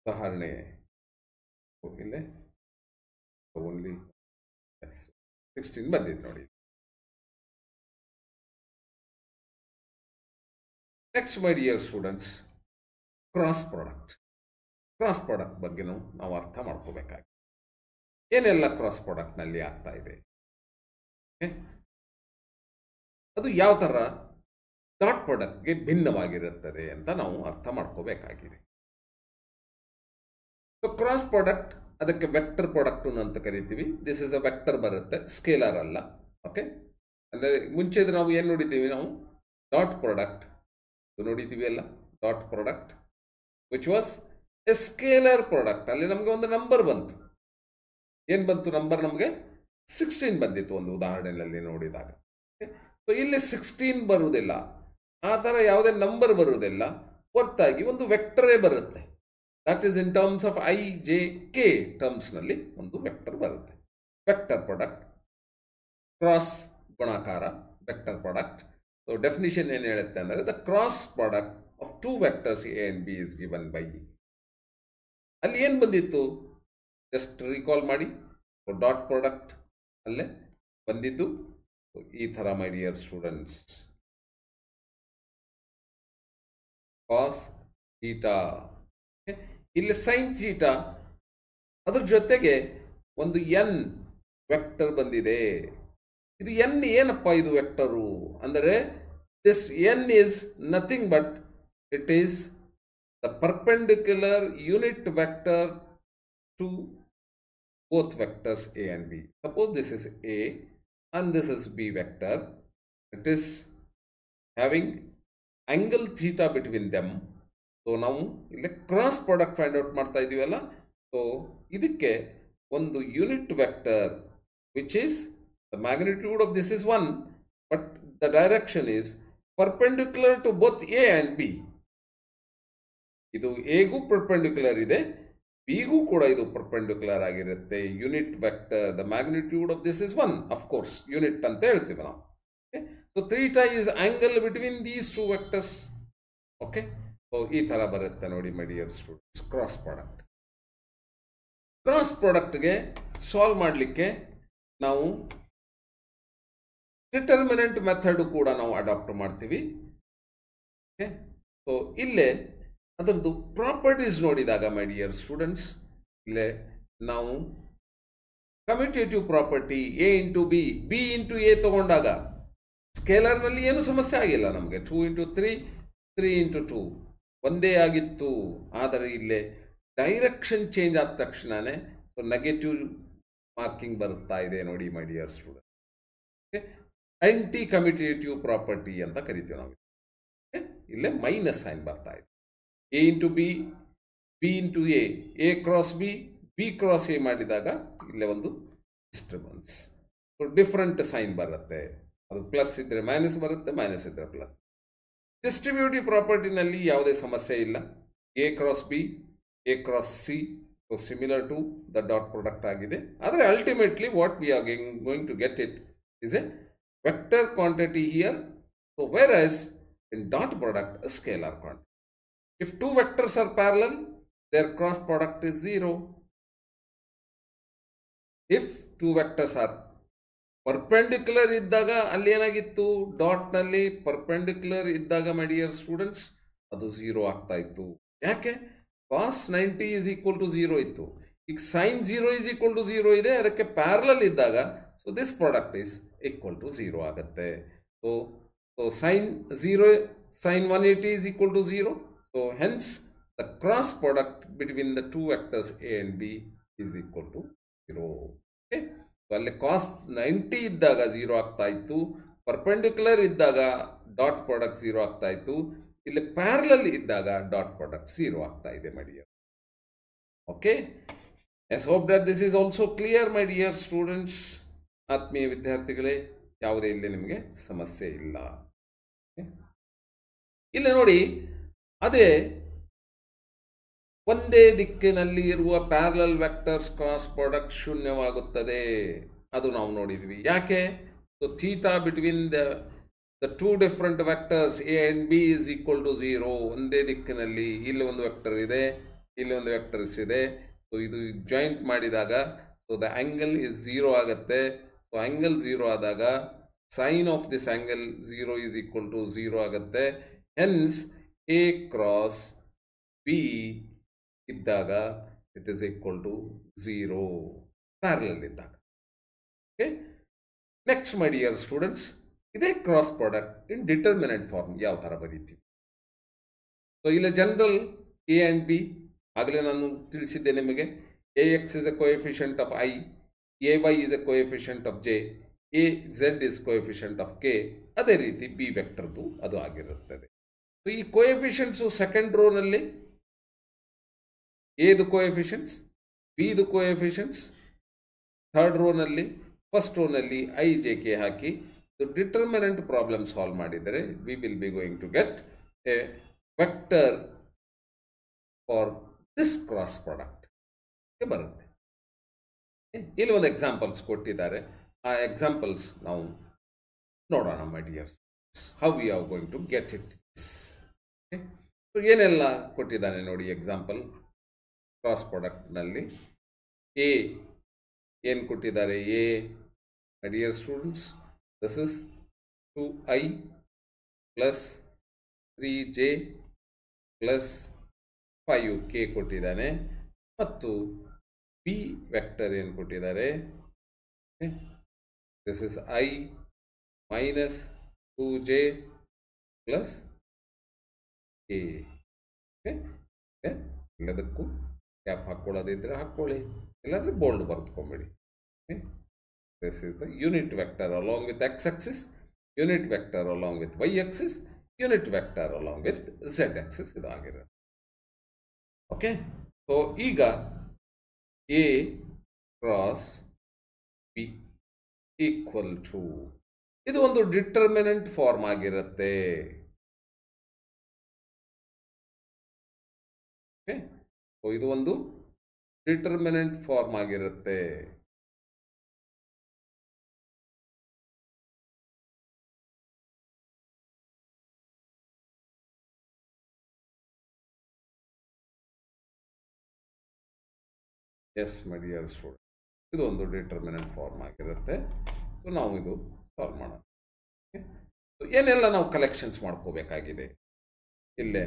ಉದಾಹರಣೆ ಇಲ್ಲೇ ಓನ್ಲಿ 16 ಬಂದಿದೆ ನೋಡಿ. Next my dear students, cross product. Cross product ಬಗ್ಗೆ ನಾವು ಅರ್ಥ ಮಾಡ್ಕೋಬೇಕಾಗಿದೆ. ಏನೆಲ್ಲ ಕ್ರಾಸ್ ಪ್ರಾಡಕ್ಟ್ನಲ್ಲಿ ಆಗ್ತಾ ಇದೆ, ಅದು ಯಾವ ಥರ ಡಾಟ್ ಪ್ರಾಡಕ್ಟ್ಗೆ ಭಿನ್ನವಾಗಿರುತ್ತದೆ ಅಂತ ನಾವು ಅರ್ಥ ಮಾಡ್ಕೋಬೇಕಾಗಿದೆ. ಸೊ ಕ್ರಾಸ್ ಪ್ರಾಡಕ್ಟ್ ಅದಕ್ಕೆ ವೆಕ್ಟರ್ ಪ್ರಾಡಕ್ಟ್ ಅಂತ ಕರಿತೀವಿ. ದಿಸ್ ಇಸ್ ಅ ವೆಕ್ಟರ್ ಬರುತ್ತೆ, ಸ್ಕೇಲರ್ ಅಲ್ಲ. ಓಕೆ, ಅಂದರೆ ಮುಂಚೆ ನಾವು ಏನು ನೋಡಿದ್ದೀವಿ, ನಾವು ಡಾಟ್ ಪ್ರಾಡಕ್ಟ್ ನೋಡಿದ್ದೀವಿ ಅಲ್ಲ, dot product which was A scalar product. ಅಲ್ಲಿ ನಮಗೆ ಒಂದು ನಂಬರ್ ಬಂತು. ಏನು ಬಂತು ನಂಬರ್? ನಮಗೆ 16 ಬಂದಿತ್ತು ಒಂದು ಉದಾಹರಣೆಯಲ್ಲಿ ನೋಡಿದಾಗ. ಸೊ ಇಲ್ಲಿ 16 ಬರುವುದಿಲ್ಲ, ಆ ಥರ ಯಾವುದೇ ನಂಬರ್ ಬರುವುದಿಲ್ಲ, ಹೊರತಾಗಿ ಒಂದು ವೆಕ್ಟರೇ ಬರುತ್ತೆ. That is in terms of i J k ಟರ್ಮ್ಸ್ನಲ್ಲಿ ಒಂದು ವೆಕ್ಟರ್ ಬರುತ್ತೆ. ವೆಕ್ಟರ್ ಪ್ರಾಡಕ್ಟ್, ಕ್ರಾಸ್ ಗುಣಾಕಾರ, ವೆಕ್ಟರ್ ಪ್ರಾಡಕ್ಟ್. ಸೊ ಡೆಫಿನಿಷನ್ ಏನು ಹೇಳುತ್ತೆ ಅಂದರೆ, the cross product of two vectors A and B is given by. ಅಲ್ಲಿ ಏನು ಬಂದಿತ್ತು ಜಸ್ಟ್ ರೀಕಾಲ್ ಮಾಡಿ. ಡಾಟ್ ಪ್ರಾಡಕ್ಟ್ ಅಲ್ಲೇ ಬಂದಿದ್ದು ಈ ಥರ, my dear students, cos theta, ಇಲ್ಲಿ ಸೈನ್ ಥೀಟಾ, ಅದ್ರ ಜೊತೆಗೆ ಒಂದು ಎನ್ ವೆಕ್ಟರ್ ಬಂದಿದೆ. ಇದು ಎನ್ ಏನಪ್ಪ ಇದು ವೆಕ್ಟರು ಅಂದರೆ, this N is nothing but it is the perpendicular unit vector to both vectors A and B. Suppose this is A and this is B vector. It is having angle theta between them. So ನಾವು ಇಲ್ಲಿ ಕ್ರಾಸ್ ಪ್ರಾಡಕ್ಟ್ ಫೈಂಡ್ ಔಟ್ ಮಾಡ್ತಾ ಇದೀವಲ್ಲ. ಸೊ ಇದಕ್ಕೆ ಒಂದು unit vector which is the magnitude of this is 1, but the direction is perpendicular to both A and B. ಇದು ಎಗೂ ಪರ್ಪೆಂಡಿಕ್ಯುಲರ್ ಇದೆ, ಬಿಗೂ ಕೂಡ ಇದು ಪರ್ಪೆಂಡಿಕ್ಯುಲರ್ ಆಗಿರುತ್ತೆ. Unit vector, the magnitude of this is 1, of course unit ಅಂತ ಹೇಳ್ತೀವಿ ನಾವು. So theta is angle between these two vectors. Okay, so ಈ ಥರ ಬರುತ್ತೆ ನೋಡಿ my dear students cross product. Cross ಪ್ರಾಡಕ್ಟ್ಗೆ ಸಾಲ್ವ್ ಮಾಡಲಿಕ್ಕೆ ನಾವು ಡಿಟರ್ಮಿನೆಂಟ್ ಮೆಥಡ್ ಕೂಡ ನಾವು ಅಡಾಪ್ಟ್ ಮಾಡ್ತೀವಿ. ಓಕೆ, ಸೊ ಇಲ್ಲೇ ಅದರದ್ದು ಪ್ರಾಪರ್ಟೀಸ್ ನೋಡಿದಾಗ ಮೈ ಡಿಯರ್ ಸ್ಟೂಡೆಂಟ್ಸ್, ಇಲ್ಲೇ ನಾವು commutative property A into B, B into A ತಗೊಂಡಾಗ ಸ್ಕೇಲರ್ನಲ್ಲಿ ಏನು ಸಮಸ್ಯೆ ಆಗಿಲ್ಲ ನಮಗೆ. 2 ಇಂಟು 3, 3 ಇಂಟು 2 ಒಂದೇ ಆಗಿತ್ತು. ಆದರೆ ಇಲ್ಲೇ ಡೈರೆಕ್ಷನ್ ಚೇಂಜ್ ಆದ ತಕ್ಷಣವೇ ಸೊ ನೆಗೆಟಿವ್ ಮಾರ್ಕಿಂಗ್ ಬರುತ್ತಾ ಇದೆ ನೋಡಿ my dear student. Okay, anti commutative property ಅಂತ ಕರಿತೀವಿ ನಾವು. ಇಲ್ಲೇ ಮೈನಸ್ ಸೈನ್ ಬರ್ತಾ ಇದೆ. A into B, B into A, A cross B, B cross A ಮಾಡಿದಾಗ ಇಲ್ಲೇ ಒಂದು ಡಿಸ್ಟರ್ಬೆನ್ಸ್. ಸೊ ಡಿಫ್ರೆಂಟ್ ಸೈನ್ ಬರುತ್ತೆ. ಅದು ಪ್ಲಸ್ ಇದ್ದರೆ ಮೈನಸ್ ಬರುತ್ತೆ, ಮೈನಸ್ ಇದ್ದರೆ ಪ್ಲಸ್. ಡಿಸ್ಟ್ರಿಬ್ಯೂಟಿವ್ ಪ್ರಾಪರ್ಟಿನಲ್ಲಿ ಯಾವುದೇ ಸಮಸ್ಯೆ ಇಲ್ಲ. A cross B, A cross C, so similar to the dot product ಆಗಿದೆ. ಆದರೆ ultimately what we are going to get it is a vector quantity here. So where as in dot product a scalar quantity. If two vectors are parallel, their cross product is 0. If two vectors are perpendicular ಇದ್ದಾಗ ಅಲ್ಲಿ ಏನಾಗಿತ್ತು, ಡಾಟ್ನಲ್ಲಿ ಪರ್ಪೆಂಡಿಕ್ಯುಲರ್ ಇದ್ದಾಗ ಮೈ ಡಿಯರ್ ಸ್ಟೂಡೆಂಟ್ಸ್ ಅದು 0 ಆಗ್ತಾ ಇತ್ತು. ಯಾಕೆ? cos 90 is equal to 0 ಇತ್ತು. ಈಗ sin 0 is equal to 0 ಇದೆ, ಅದಕ್ಕೆ ಪ್ಯಾರಲಲ್ ಇದ್ದಾಗ so this product is equal to 0 ಆಗುತ್ತೆ. So sin 0, sin 180 is equal to 0. So hence the cross product between the two vectors A and B is equal to 0. Okay, so ಅಲ್ಲಿ cos 90 ಇದ್ದಾಗ 0 ಆಗ್ತಾ ಇತ್ತು, ಪರ್ಪೆಂಡಿಕ್ಯುಲರ್ ಇದ್ದಾಗ ಡಾಟ್ ಪ್ರಾಡಕ್ಟ್ 0 ಆಗ್ತಾ ಇತ್ತು, ಇಲ್ಲಿ ಪ್ಯಾರಲಲ್ ಇದ್ದಾಗ ಡಾಟ್ ಪ್ರಾಡಕ್ಟ್ 0 ಆಗ್ತಾ ಇದೆ ಮೈ dear. Okay, I hope that this is also clear my dear students. ಆತ್ಮೀಯ ವಿದ್ಯಾರ್ಥಿಗಳೇ, ಯಾವುದೇ ಇಲ್ಲಿ ನಿಮಗೆ ಸಮಸ್ಯೆ ಇಲ್ಲ. ಇಲ್ಲಿ ನೋಡಿ, ಅದೇ ಒಂದೇ ದಿಕ್ಕಿನಲ್ಲಿ ಇರುವ ಪ್ಯಾರಲಲ್ ವೆಕ್ಟರ್ಸ್ ಕ್ರಾಸ್ ಪ್ರಾಡಕ್ಟ್ ಶೂನ್ಯವಾಗುತ್ತದೆ. ಅದು ನಾವು ನೋಡಿದ್ವಿ. ಯಾಕೆ? So theta between the two different vectors A and B is equal to 0. ಒಂದೇ ದಿಕ್ಕಿನಲ್ಲಿ ಇಲ್ಲಿ ಒಂದು ವೆಕ್ಟರ್ ಇದೆ, ಇಲ್ಲಿ ಒಂದು ವೆಕ್ಟರ್ಸ್ ಇದೆ. ಸೊ ಇದು ಜಾಯಿಂಟ್ ಮಾಡಿದಾಗ ಸೊ ದ ಆಂಗಲ್ ಇಸ್ 0 ಆಗುತ್ತೆ. ಸೊ ಆಂಗಲ್ 0 ಆದಾಗ sine of this angle 0 is equal to 0 ಆಗುತ್ತೆ. ಹೆನ್ಸ್ ಎ ಕ್ರಾಸ್ ಬಿ ಇದ್ದಾಗ it is equal to 0 parallel ಇದ್ದಾಗ. Okay, next my dear students, ಇದೇ cross product in determinant form ಯಾವ ಥರ ಬರೀತೀವಿ? ಸೊ ಇಲ್ಲಿ ಜನರಲ್ ಎ ಆ್ಯಂಡ್ ಬಿ ಆಗಲೇ ನಾನು ತಿಳಿಸಿದ್ದೆ ನಿಮಗೆ. AX is a coefficient of I, AY is a coefficient of J, AZ is coefficient of K. ಅದೇ ರೀತಿ ಬಿ ವೆಕ್ಟರ್ದು ಅದು ಆಗಿರುತ್ತದೆ. ಸೊ ಈ ಕೋಎಫಿಷಿಯಂಟ್ಸು ಸೆಕೆಂಡ್ ರೋನಲ್ಲಿ ಎದು ಕೋಎಫಿಷಿಯಂಟ್ಸ್, ಬಿದು ಕೋಎಫಿಷಿಯಂಟ್ಸ್ ಥರ್ಡ್ ರೋನಲ್ಲಿ, ಫಸ್ಟ್ ರೋನಲ್ಲಿ ಐ ಜೆ ಕೆ ಹಾಕಿ ಡಿಟರ್ಮಿನೆಂಟ್ ಪ್ರಾಬ್ಲಮ್ ಸಾಲ್ವ್ ಮಾಡಿದರೆ we will be going to get a vector for this cross product ಬರುತ್ತೆ. ಇಲ್ಲಿ ಒಂದು ಎಕ್ಸಾಂಪಲ್ಸ್ ಕೊಟ್ಟಿದ್ದಾರೆ, ಆ ಎಕ್ಸಾಂಪಲ್ಸ್ ನಾವು ನೋಡೋಣ my dears, how we are going to get it. ಏನೆಲ್ಲ ಕೊಟ್ಟಿದ್ದಾನೆ ನೋಡಿ ಎಕ್ಸಾಂಪಲ್. ಕ್ರಾಸ್ ಪ್ರಾಡಕ್ಟ್ನಲ್ಲಿ ಎ ಏನು ಕೊಟ್ಟಿದ್ದಾರೆ, A my dear students this is 2i plus 3j plus 5k ಕೊಟ್ಟಿದ್ದಾನೆ. ಮತ್ತು ಬಿ ವೆಕ್ಟರ್ ಏನು ಕೊಟ್ಟಿದ್ದಾರೆ, this is I minus 2j plus A. ಎಲ್ಲದಕ್ಕೂ ಕ್ಯಾಪ್ ಹಾಕ್ಕೊಳ್ಳೋದಿದ್ರೆ ಹಾಕ್ಕೊಳ್ಳಿ, ಇಲ್ಲಾಂದರೆ ಬೋಲ್ಡ್ ಬರೆದುಕೊಂಬೇಡಿ. This is the unit vector along with X axis, unit vector along with Y axis, unit vector along with Z axis ಇದು ಆಗಿರುತ್ತೆ. ಓಕೆ, ಸೊ ಈಗ A cross B equal to, ಇದು ಒಂದು ಡಿಟರ್ಮಿನೆಂಟ್ ಫಾರ್ಮ್ ಆಗಿರುತ್ತೆ. ಸೊ ಇದು ಒಂದು ಡಿಟರ್ಮಿನೆಂಟ್ ಫಾರ್ಮ್ ಆಗಿರುತ್ತೆ. ಎಸ್ ಮೈ ಡಿಯರ್ ಸ್ಟೂಡೆಂಟ್, ಇದು ಒಂದು ಡಿಟರ್ಮಿನೆಂಟ್ ಫಾರ್ಮ್ ಆಗಿರುತ್ತೆ. ಸೊ ನಾವು ಇದು ಸಾಲ್ವ್ ಮಾಡೋಣ. ಏನೆಲ್ಲ ನಾವು ಕಲೆಕ್ಷನ್ಸ್ ಮಾಡ್ಕೋಬೇಕಾಗಿದೆ, ಇಲ್ಲೇ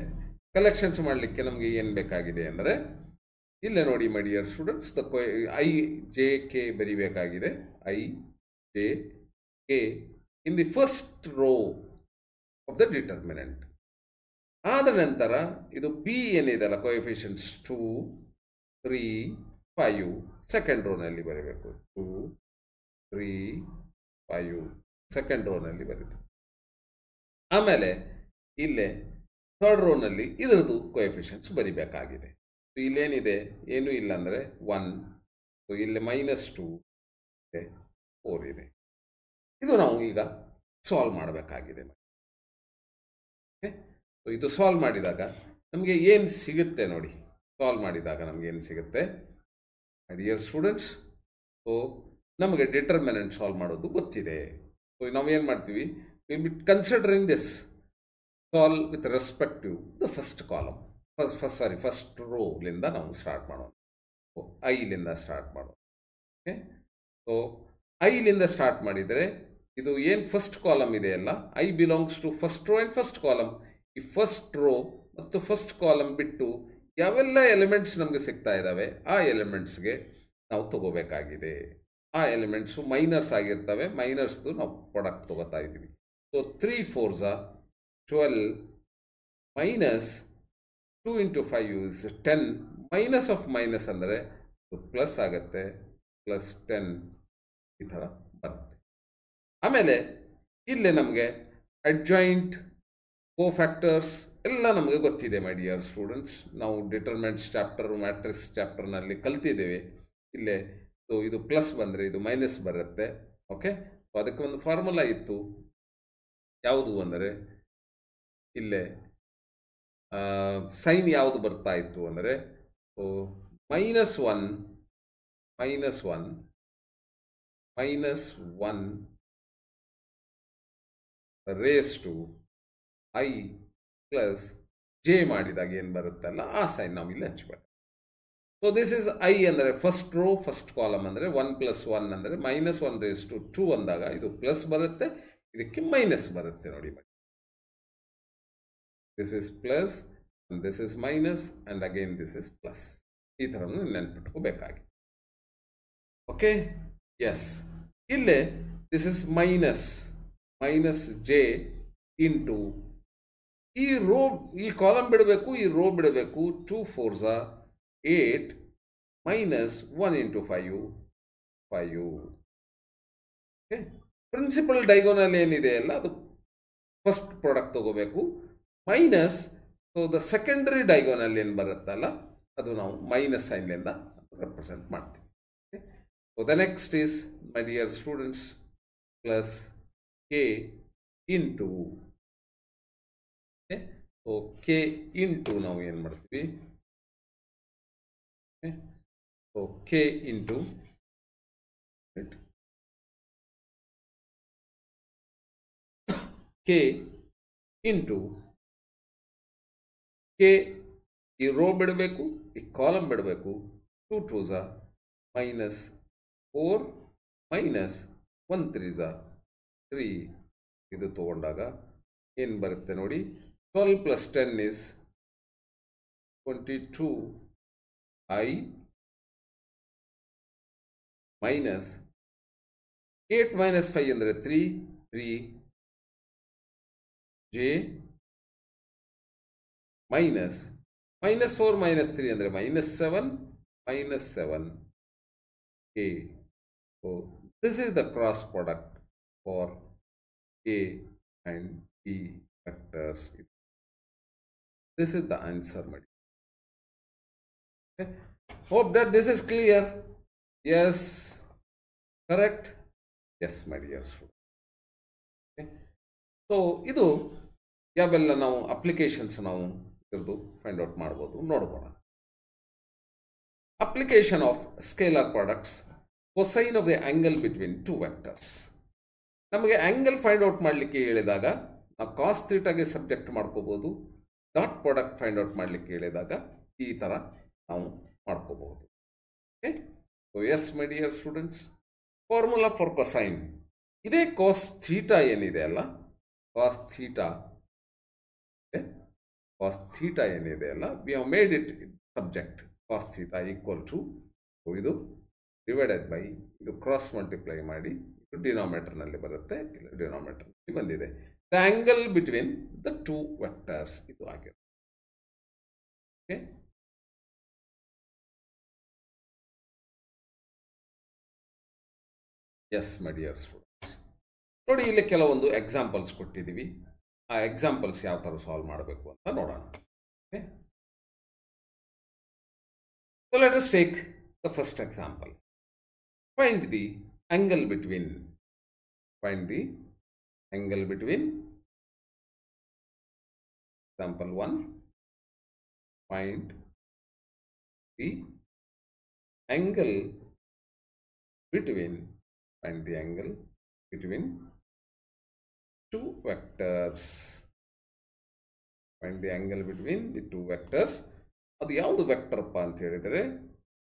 ಕಲೆಕ್ಷನ್ಸ್ ಮಾಡಲಿಕ್ಕೆ ನಮಗೆ ಏನು ಬೇಕಾಗಿದೆ ಅಂದರೆ, ಇಲ್ಲೇ ನೋಡಿ my dear students, I J K ಬರಿಬೇಕಾಗಿದೆ. I J K in the first row of the determinant. ಆದ ನಂತರ ಇದು ಪಿ ಏನಿದೆ ಅಲ್ಲ, ಕೋಎಫಿಷಿಯಂಟ್ಸ್ 2, 3, 5 ಸೆಕೆಂಡ್ ರೋನಲ್ಲಿ ಬರೀಬೇಕು. 2, 3, 5 ಸೆಕೆಂಡ್ ರೋನಲ್ಲಿ ಬರೀತು. ಆಮೇಲೆ ಇಲ್ಲೇ ಥರ್ಡ್ ರೋನಲ್ಲಿ ಇದರದ್ದು ಕೋಎಫಿಷಿಯಂಟ್ಸ್ ಬರಿಬೇಕಾಗಿದೆ. ಇಲ್ಲೇನಿದೆ, ಏನೂ ಇಲ್ಲ ಅಂದರೆ 1, ಸೊ ಇಲ್ಲಿ -2, 4 ಇದೆ. ಇದು ನಾವು ಈಗ ಸಾಲ್ವ್ ಮಾಡಬೇಕಾಗಿದೆ. ಓಕೆ, ಸೊ ಇದು ಸಾಲ್ವ್ ಮಾಡಿದಾಗ ನಮಗೆ ಏನು ಸಿಗುತ್ತೆ ನೋಡಿ. ಸಾಲ್ವ್ ಮಾಡಿದಾಗ ನಮಗೆ ಏನು ಸಿಗುತ್ತೆ ಡಿಯರ್ ಸ್ಟೂಡೆಂಟ್ಸ್, ಸೊ ನಮಗೆ ಡಿಟರ್ಮಿನೆಂಟ್ ಸಾಲ್ವ್ ಮಾಡೋದು ಗೊತ್ತಿದೆ. ಸೊ ನಾವು ಏನು ಮಾಡ್ತೀವಿ, will be considering this solve with respect to the first column, first ರೋಲಿಂದ ನಾವು ಸ್ಟಾರ್ಟ್ ಮಾಡೋಣ. ಐಲಿಂದ ಸ್ಟಾರ್ಟ್ ಮಾಡೋಣ. ಓಕೆ, ಸೊ ಐಲಿಂದ ಸ್ಟಾರ್ಟ್ ಮಾಡಿದರೆ ಇದು ಏನು ಫಸ್ಟ್ ಕಾಲಮ್ ಇದೆಯಲ್ಲ, I belongs to first row and first column. ಈ ಫಸ್ಟ್ ರೋ ಮತ್ತು ಫಸ್ಟ್ ಕಾಲಮ್ ಬಿಟ್ಟು ಯಾವೆಲ್ಲ ಎಲಿಮೆಂಟ್ಸ್ ನಮಗೆ ಸಿಗ್ತಾ ಇದ್ದಾವೆ ಆ ಎಲಿಮೆಂಟ್ಸ್ಗೆ ನಾವು ತಗೋಬೇಕಾಗಿದೆ. ಆ ಎಲಿಮೆಂಟ್ಸು ಮೈನರ್ಸ್ ಆಗಿರ್ತವೆ, ಮೈನರ್ಸ್ದು ನಾವು ಪ್ರಾಡಕ್ಟ್ ತಗೋತಾ ಇದ್ದೀವಿ. So 3 4s 12 minus 2 × 5 is 10, minus of minus ಅಂದರೆ ಪ್ಲಸ್ ಆಗುತ್ತೆ, +10 ಈ ಥರ ಬರುತ್ತೆ. ಆಮೇಲೆ ಇಲ್ಲಿ ನಮಗೆ ಅಡ್ಜಾಯಿಂಟ್, ಕೋಫ್ಯಾಕ್ಟರ್ಸ್ ಎಲ್ಲ ನಮಗೆ ಗೊತ್ತಿದೆ ಮೈ ಡಿಯರ್ ಸ್ಟೂಡೆಂಟ್ಸ್. ನಾವು ಡಿಟರ್ಮಿನೆಂಟ್ಸ್ ಚಾಪ್ಟರ್, ಮ್ಯಾಟ್ರಿಕ್ಸ್ ಚಾಪ್ಟರ್ನಲ್ಲಿ ಕಲ್ತಿದ್ದೇವೆ. ಇಲ್ಲೇ ಸೊ ಇದು ಪ್ಲಸ್ ಬಂದರೆ ಇದು ಮೈನಸ್ ಬರುತ್ತೆ. ಓಕೆ, ಸೊ ಅದಕ್ಕೆ ಒಂದು ಫಾರ್ಮುಲಾ ಇತ್ತು, ಯಾವುದು ಅಂದರೆ ಇಲ್ಲೇ ಸೈನ್ ಯಾವುದು ಬರ್ತಾ ಇತ್ತು ಅಂದರೆ, so -1 raise to I plus J ಮಾಡಿದಾಗ ಏನು ಬರುತ್ತಲ್ಲ ಆ ಸೈನ್ ನಾವು ಇಲ್ಲಿ ಹಚ್ಬೇಕು. ಸೊ ದಿಸ್ ಇಸ್ ಐ ಅಂದರೆ ಫಸ್ಟ್ ರೋ ಫಸ್ಟ್ ಕಾಲಮ್ ಅಂದರೆ 1 + 1 ಅಂದರೆ -1 ರೇಸ್ ಟು 2 ಅಂದಾಗ ಇದು ಪ್ಲಸ್ ಬರುತ್ತೆ, ಇದಕ್ಕೆ ಮೈನಸ್ ಬರುತ್ತೆ ನೋಡಿ. This is plus, this is minus, and again this is plus. ಈ ಥರ ನೆನ್ಪಿಟ್ಕೋಬೇಕಾಗಿ. ಓಕೆ, ಎಸ್, ಇಲ್ಲೇ this is minus J into ಈ ರೋ, ಈ ಕಾಲಮ್ ಬಿಡಬೇಕು, ಈ ರೋ ಬಿಡಬೇಕು. 2 4s 8 minus 1 into 5, 5. Okay. Principal diagonal ಏನಿದೆ ಅಲ್ಲ ಅದು ಫಸ್ಟ್ ಪ್ರಾಡಕ್ಟ್ ತಗೋಬೇಕು minus so the secondary diagonal ಏನು ಬರುತ್ತಲ್ಲ ಅದು ನಾವು ಮೈನಸ್ ಸೈನ್ನಿಂದ ರೆಪ್ರೆಸೆಂಟ್ ಮಾಡ್ತೀವಿ. So the next is my dear students plus K into so K into ನಾವು ಏನು ಮಾಡ್ತೀವಿ so K into K into K ಈ ರೋ ಬಿಡಬೇಕು ಈ ಕಾಲಮ್ ಬಿಡಬೇಕು 2 2s minus 4 minus 1 3s 3 ಇದು ತಗೊಂಡಾಗ ಏನು ಬರುತ್ತೆ ನೋಡಿ 12 plus 10 is 22i minus 8 minus 5 ಅಂದರೆ 3 3j minus 4 minus 3 ಅಂದರೆ -7 k. So this is the cross product for a and b vectors. This is the answer. Okay. Hope that this is clear. Yes, correct. Yes, my dear students. Okay. So ಇದು ಯಾವೆಲ್ಲ ನಾವು ಅಪ್ಲಿಕೇಶನ್ಸ್ ನಾವು ಇದ್ರದ್ದು ಫೈಂಡ್ ಔಟ್ ಮಾಡ್ಬೋದು ನೋಡ್ಬೋಣ. Application of scalar products cosine of the angle between two vectors. ನಮಗೆ ಆಂಗಲ್ ಫೈಂಡ್ ಔಟ್ ಮಾಡಲಿಕ್ಕೆ ಹೇಳಿದಾಗ ನಾವು ಕಾಸ್ ಥೀಟಾಗೆ ಸಬ್ಜೆಕ್ಟ್ ಮಾಡ್ಕೋಬೋದು. ಡಾಟ್ ಪ್ರಾಡಕ್ಟ್ ಫೈಂಡ್ ಔಟ್ ಮಾಡಲಿಕ್ಕೆ ಹೇಳಿದಾಗ ಈ ಥರ ನಾವು ಮಾಡ್ಕೋಬಹುದು. Okay, so yes my dear students, formula for cosine ಇದೇ ಕಾಸ್ ಥೀಟಾ ಏನಿದೆ ಅಲ್ಲ ಕಾಸ್ ಥೀಟಾ ಏನಿದೆ ಅಲ್ಲ we have made it subject cos theta equal to ಇದು ಡಿವೈಡೆಡ್ ಬೈ ಇದು ಕ್ರಾಸ್ ಮಲ್ಟಿಪ್ಲೈ ಮಾಡಿ ಇದು ಡಿನಾಮಿನೇಟರ್ನಲ್ಲಿ ಬರುತ್ತೆ, ಇಲ್ಲ ಡಿನಾಮಿನೇಟರ್ನಲ್ಲಿ ಬಂದಿದೆ. The angle between the two vectors ಇದು ಆಗಿರುತ್ತೆ. Okay, yes my dear students, ನೋಡಿ ಇಲ್ಲಿ ಕೆಲವೊಂದು ಎಕ್ಸಾಂಪಲ್ಸ್ ಕೊಟ್ಟಿದ್ದೀವಿ. ಆ ಎಕ್ಸಾಂಪಲ್ಸ್ ಯಾವ ಥರ ಸಾಲ್ವ್ ಮಾಡಬೇಕು ಅಂತ ನೋಡೋಣ. Okay, so let us take the first example. Find the angle between example 1. Find the angle between two vectors. Find the angle between the two vectors. ಅದು ಯಾವುದು ವೆಕ್ಟರ್ ಅಪ್ಪ ಅಂತ ಹೇಳಿದರೆ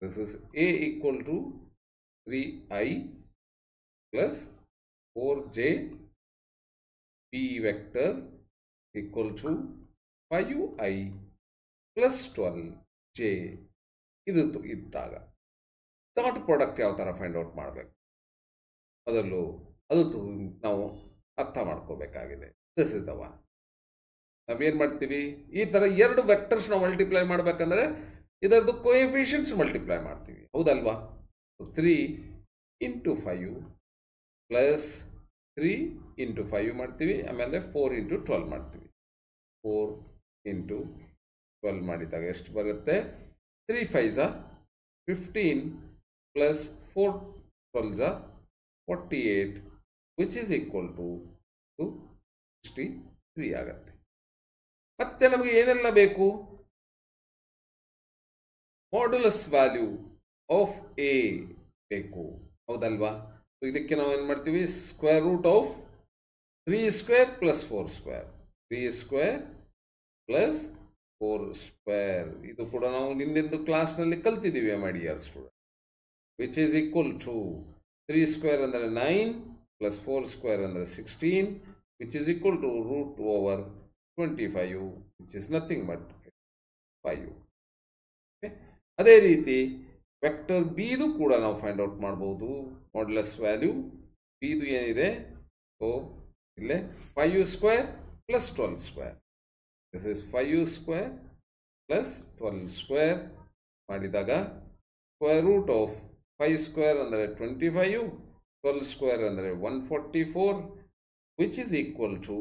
this is A equal to 3i plus 4j, B vector equal to 5i plus 12j. ಇದು ಇದ್ದಾಗ ಡಾಟ್ ಪ್ರಾಡಕ್ಟ್ ಯಾವ ಥರ ಫೈಂಡ್ ಔಟ್ ಮಾಡಬೇಕು ಅದು ನಾವು ಅರ್ಥ ಮಾಡ್ಕೋಬೇಕಾಗಿದೆ. This is the one. ನಾವೇನು ಮಾಡ್ತೀವಿ, ಈ ಥರ ಎರಡು ವೆಕ್ಟರ್ಸ್ ನಾವು ಮಲ್ಟಿಪ್ಲೈ ಮಾಡಬೇಕಂದ್ರೆ ಇದರದ್ದು ಕೋಎಫಿಷಿಯಂಟ್ಸ್ ಮಲ್ಟಿಪ್ಲೈ ಮಾಡ್ತೀವಿ, ಹೌದಲ್ವಾ? 3 ಇಂಟು 5 ಪ್ಲಸ್ 3 ಇಂಟು 5 ಮಾಡ್ತೀವಿ, ಆಮೇಲೆ 4 ಇಂಟು 12 ಮಾಡ್ತೀವಿ. 4 ಇಂಟು 12 ಮಾಡಿದಾಗ ಎಷ್ಟು ಬರುತ್ತೆ? 3 5s 15 plus 4 12s 48 which is equal to 63 ಆಗುತ್ತೆ. ಮತ್ತೆ ನಮಗೆ ಏನೆಲ್ಲ ಬೇಕು? ಮಾಡ್ಯುಲಸ್ ವ್ಯಾಲ್ಯೂ ಆಫ್ ಎ ಬೇಕು, ಹೌದಲ್ವಾ? ಇದಕ್ಕೆ ನಾವು ಏನು ಮಾಡ್ತೀವಿ, square root of 3 square plus 4 square, 3 square plus 4 square. ಇದು ಕೂಡ ನಾವು ನಿನ್ನೆಂದು ಕ್ಲಾಸ್ನಲ್ಲಿ ಕಲ್ತಿದ್ದೀವಿ my dear student. Which is equal to 3 square ಅಂದರೆ 9 ಪ್ಲಸ್ 4 ಸ್ಕ್ವೇರ್ ಅಂದರೆ 16 which is equal to root over 25 which is nothing but 5. Okay? ಅದೇ ರೀತಿ ವೆಕ್ಟರ್ ಬಿದು ಕೂಡ ನಾವು ಫೈಂಡ್ ಔಟ್ ಮಾಡಬಹುದು. ಮಾಡ್ಯುಲಸ್ ವ್ಯಾಲ್ಯೂ ಬಿದು ಏನಿದೆ, ಸೊ ಇಲ್ಲೇ 5 square plus 12 square, this is 5 square plus 12 square ಮಾಡಿದಾಗ square root of 5 square ಅಂದರೆ 25, 12 square ಅಂದರೆ 144, which is equal to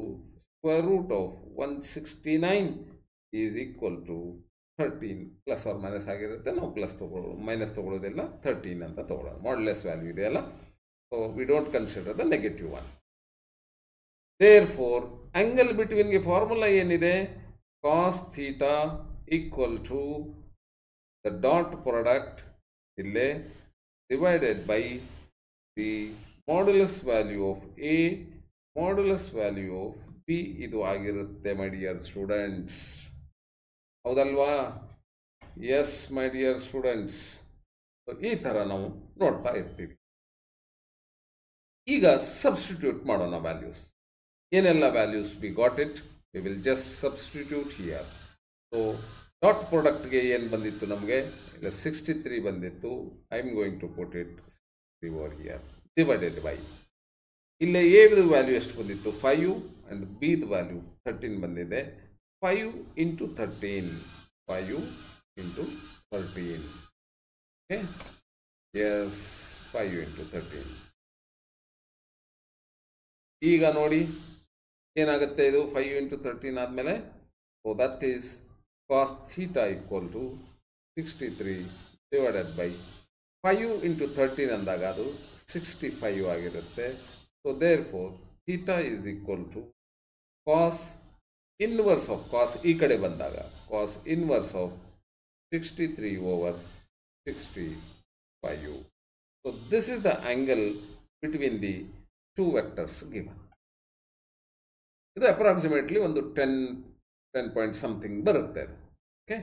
square root of 169 is equal to 13. Plus or minus ಆಗಿರುತ್ತೆ, ನಾವು ಪ್ಲಸ್ ತಗೊಳ್ಳೋದು ಮೈನಸ್ ತಗೊಳ್ಳೋದಿಲ್ಲ, 13 ಅಂತ ತಗೊಳ್ಳೋಣ. ಮಾಡ್ಯುಲಸ್ ವ್ಯಾಲ್ಯೂ ಇದೆಯಲ್ಲ, so we don't consider the negative one. Therefore, angle between ಗೆ ಫಾರ್ಮುಲಾ ಏನಿದೆ? cos theta equal to the dot product ಇಲ್ಲೇ divided by the modulus value of A modulus value of B ಇದು ಆಗಿರುತ್ತೆ ಮೈ ಡಿಯರ್ ಸ್ಟೂಡೆಂಟ್ಸ್. ಹೌದಲ್ವಾ? Yes my dear students. ಈ ಥರ ನಾವು ನೋಡ್ತಾ ಇರ್ತೀವಿ. ಈಗ ಸಬ್ಸ್ಟಿಟ್ಯೂಟ್ ಮಾಡೋಣ ವ್ಯಾಲ್ಯೂಸ್. ಏನೆಲ್ಲ values we got it, we will just substitute here. So dot ಪ್ರಾಡಕ್ಟ್ಗೆ ಏನು ಬಂದಿತ್ತು ನಮಗೆ? ಇಲ್ಲ 63 ಬಂದಿತ್ತು. I am going to put it 63 over here divided by, ಇಲ್ಲೇ ಎದು ವ್ಯಾಲ್ಯೂ ಎಷ್ಟು ಬಂದಿತ್ತು? 5 ಆ್ಯಂಡ್ ಬಿದು ವ್ಯಾಲ್ಯೂ 13 ಬಂದಿದೆ. 5 into 13, 5 into 13. Okay, yes 5 into 13. ಈಗ ನೋಡಿ ಏನಾಗುತ್ತೆ ಇದು 5 into 13 ಆದಮೇಲೆ. So that is cos theta equal to 63 divided by 5 into 13 ಅಂದಾಗ ಅದು 65 ಆಗಿರುತ್ತೆ. So therefore theta is equal to cos inverse of cos ಈ ಕಡೆ ಬಂದಾಗ cos inverse of 63 over 65. So this is the angle between the two vectors given. ಇದು ಅಪ್ರಾಕ್ಸಿಮೇಟ್ಲಿ ಒಂದು 10 ಪಾಯಿಂಟ್ ಸಮಥಿಂಗ್ ಬರುತ್ತೆ ಅದು. Okay,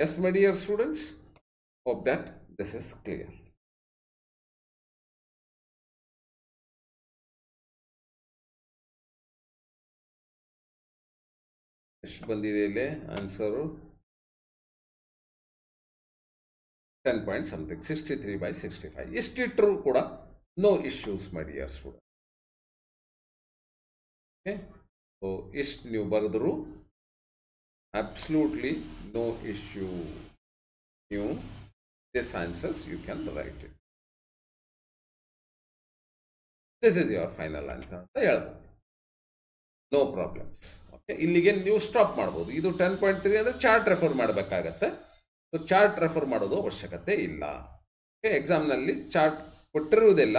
yes my dear students, hope that this is clear. ಎಷ್ಟು ಬಂದಿದೆ ಇಲ್ಲಿ ಆನ್ಸರು? 10 point something, 63/65. ಇಷ್ಟಿಟ್ಟರೂ ಕೂಡ no issues my dear student. Okay, so ಇಷ್ಟು ನೀವು ಬರೆದ್ರು absolutely no issue. ನೀವು this answers you can write it. This is your final answer ಅಂತ ಹೇಳ್ಬೋದು. No problems. ಓಕೆ, ಇಲ್ಲಿಗೆ ನೀವು ಸ್ಟಾಪ್ ಮಾಡ್ಬೋದು. ಇದು 10.3 ಅಂದರೆ ಚಾರ್ಟ್ ರೆಫರ್ ಮಾಡಬೇಕಾಗತ್ತೆ. ಸೊ ಚಾರ್ಟ್ ರೆಫರ್ ಮಾಡೋದು ಅವಶ್ಯಕತೆ ಇಲ್ಲ. ಓಕೆ, ಎಕ್ಸಾಮ್ನಲ್ಲಿ ಚಾರ್ಟ್ ಕೊಟ್ಟಿರುವುದಿಲ್ಲ.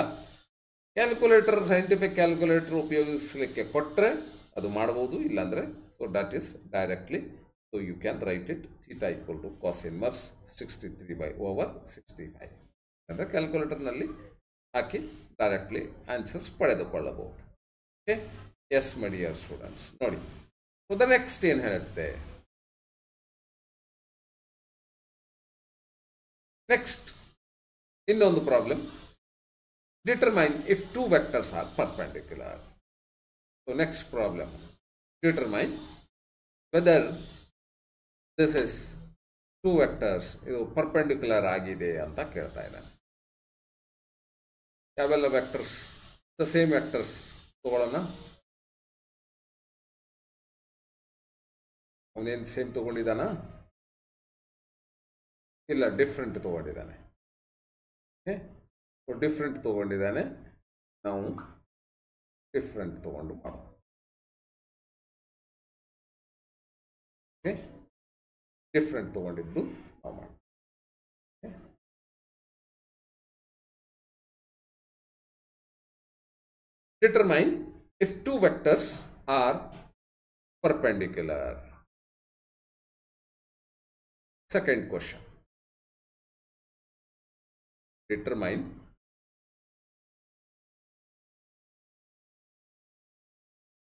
ಕ್ಯಾಲ್ಕುಲೇಟರ್, ಸೈಂಟಿಫಿಕ್ ಕ್ಯಾಲ್ಕುಲೇಟರ್ ಉಪಯೋಗಿಸಲಿಕ್ಕೆ ಕೊಟ್ಟರೆ ಅದು ಮಾಡ್ಬೋದು, ಇಲ್ಲಾಂದರೆ so that is directly. So you can write it theta equal to cos inverse 63/65 ಅಂದರೆ ಕ್ಯಾಲ್ಕುಲೇಟರ್ನಲ್ಲಿ ಹಾಕಿ ಡೈರೆಕ್ಟ್ಲಿ ಆನ್ಸರ್ಸ್ ಪಡೆದುಕೊಳ್ಳಬಹುದು. Okay, yes my dear students. ನೋಡಿ, ಸೊ ದ ನೆಕ್ಸ್ಟ್ ಏನು ಹೇಳುತ್ತೆ? ನೆಕ್ಸ್ಟ್ ಇನ್ನೊಂದು problem. Determine if two vectors are perpendicular. So next problem, determine weather this is two vectors ಇದು ಪರ್ಪೆಂಡಿಕ್ಯುಲರ್ ಆಗಿದೆ ಅಂತ ಕೇಳ್ತಾ ಇದ್ದಾನೆ. ಯಾವೆಲ್ಲ ವೆಕ್ಟರ್ಸ್? ದ ಸೇಮ್ ವೆಕ್ಟರ್ಸ್ ತಗೊಳ್ಳೋಣ. ಅವನೇನು ಸೇಮ್ ತಗೊಂಡಿದ್ದಾನ? ಇಲ್ಲ, ಡಿಫ್ರೆಂಟ್ ತಗೊಂಡಿದ್ದಾನೆ. ಓಕೆ, ಸೊ ಡಿಫ್ರೆಂಟ್ ತಗೊಂಡಿದ್ದಾನೆ. ನಾವು ಡಿಫ್ರೆಂಟ್ ತಗೊಂಡು ಮಾಡೋಣ. ಓಕೆ, ಡಿಫ್ರೆಂಟ್ ತಗೊಂಡಿದ್ದು ನಾವು ಮಾಡೋಣ. Determine if two vectors are perpendicular. Second question. Determine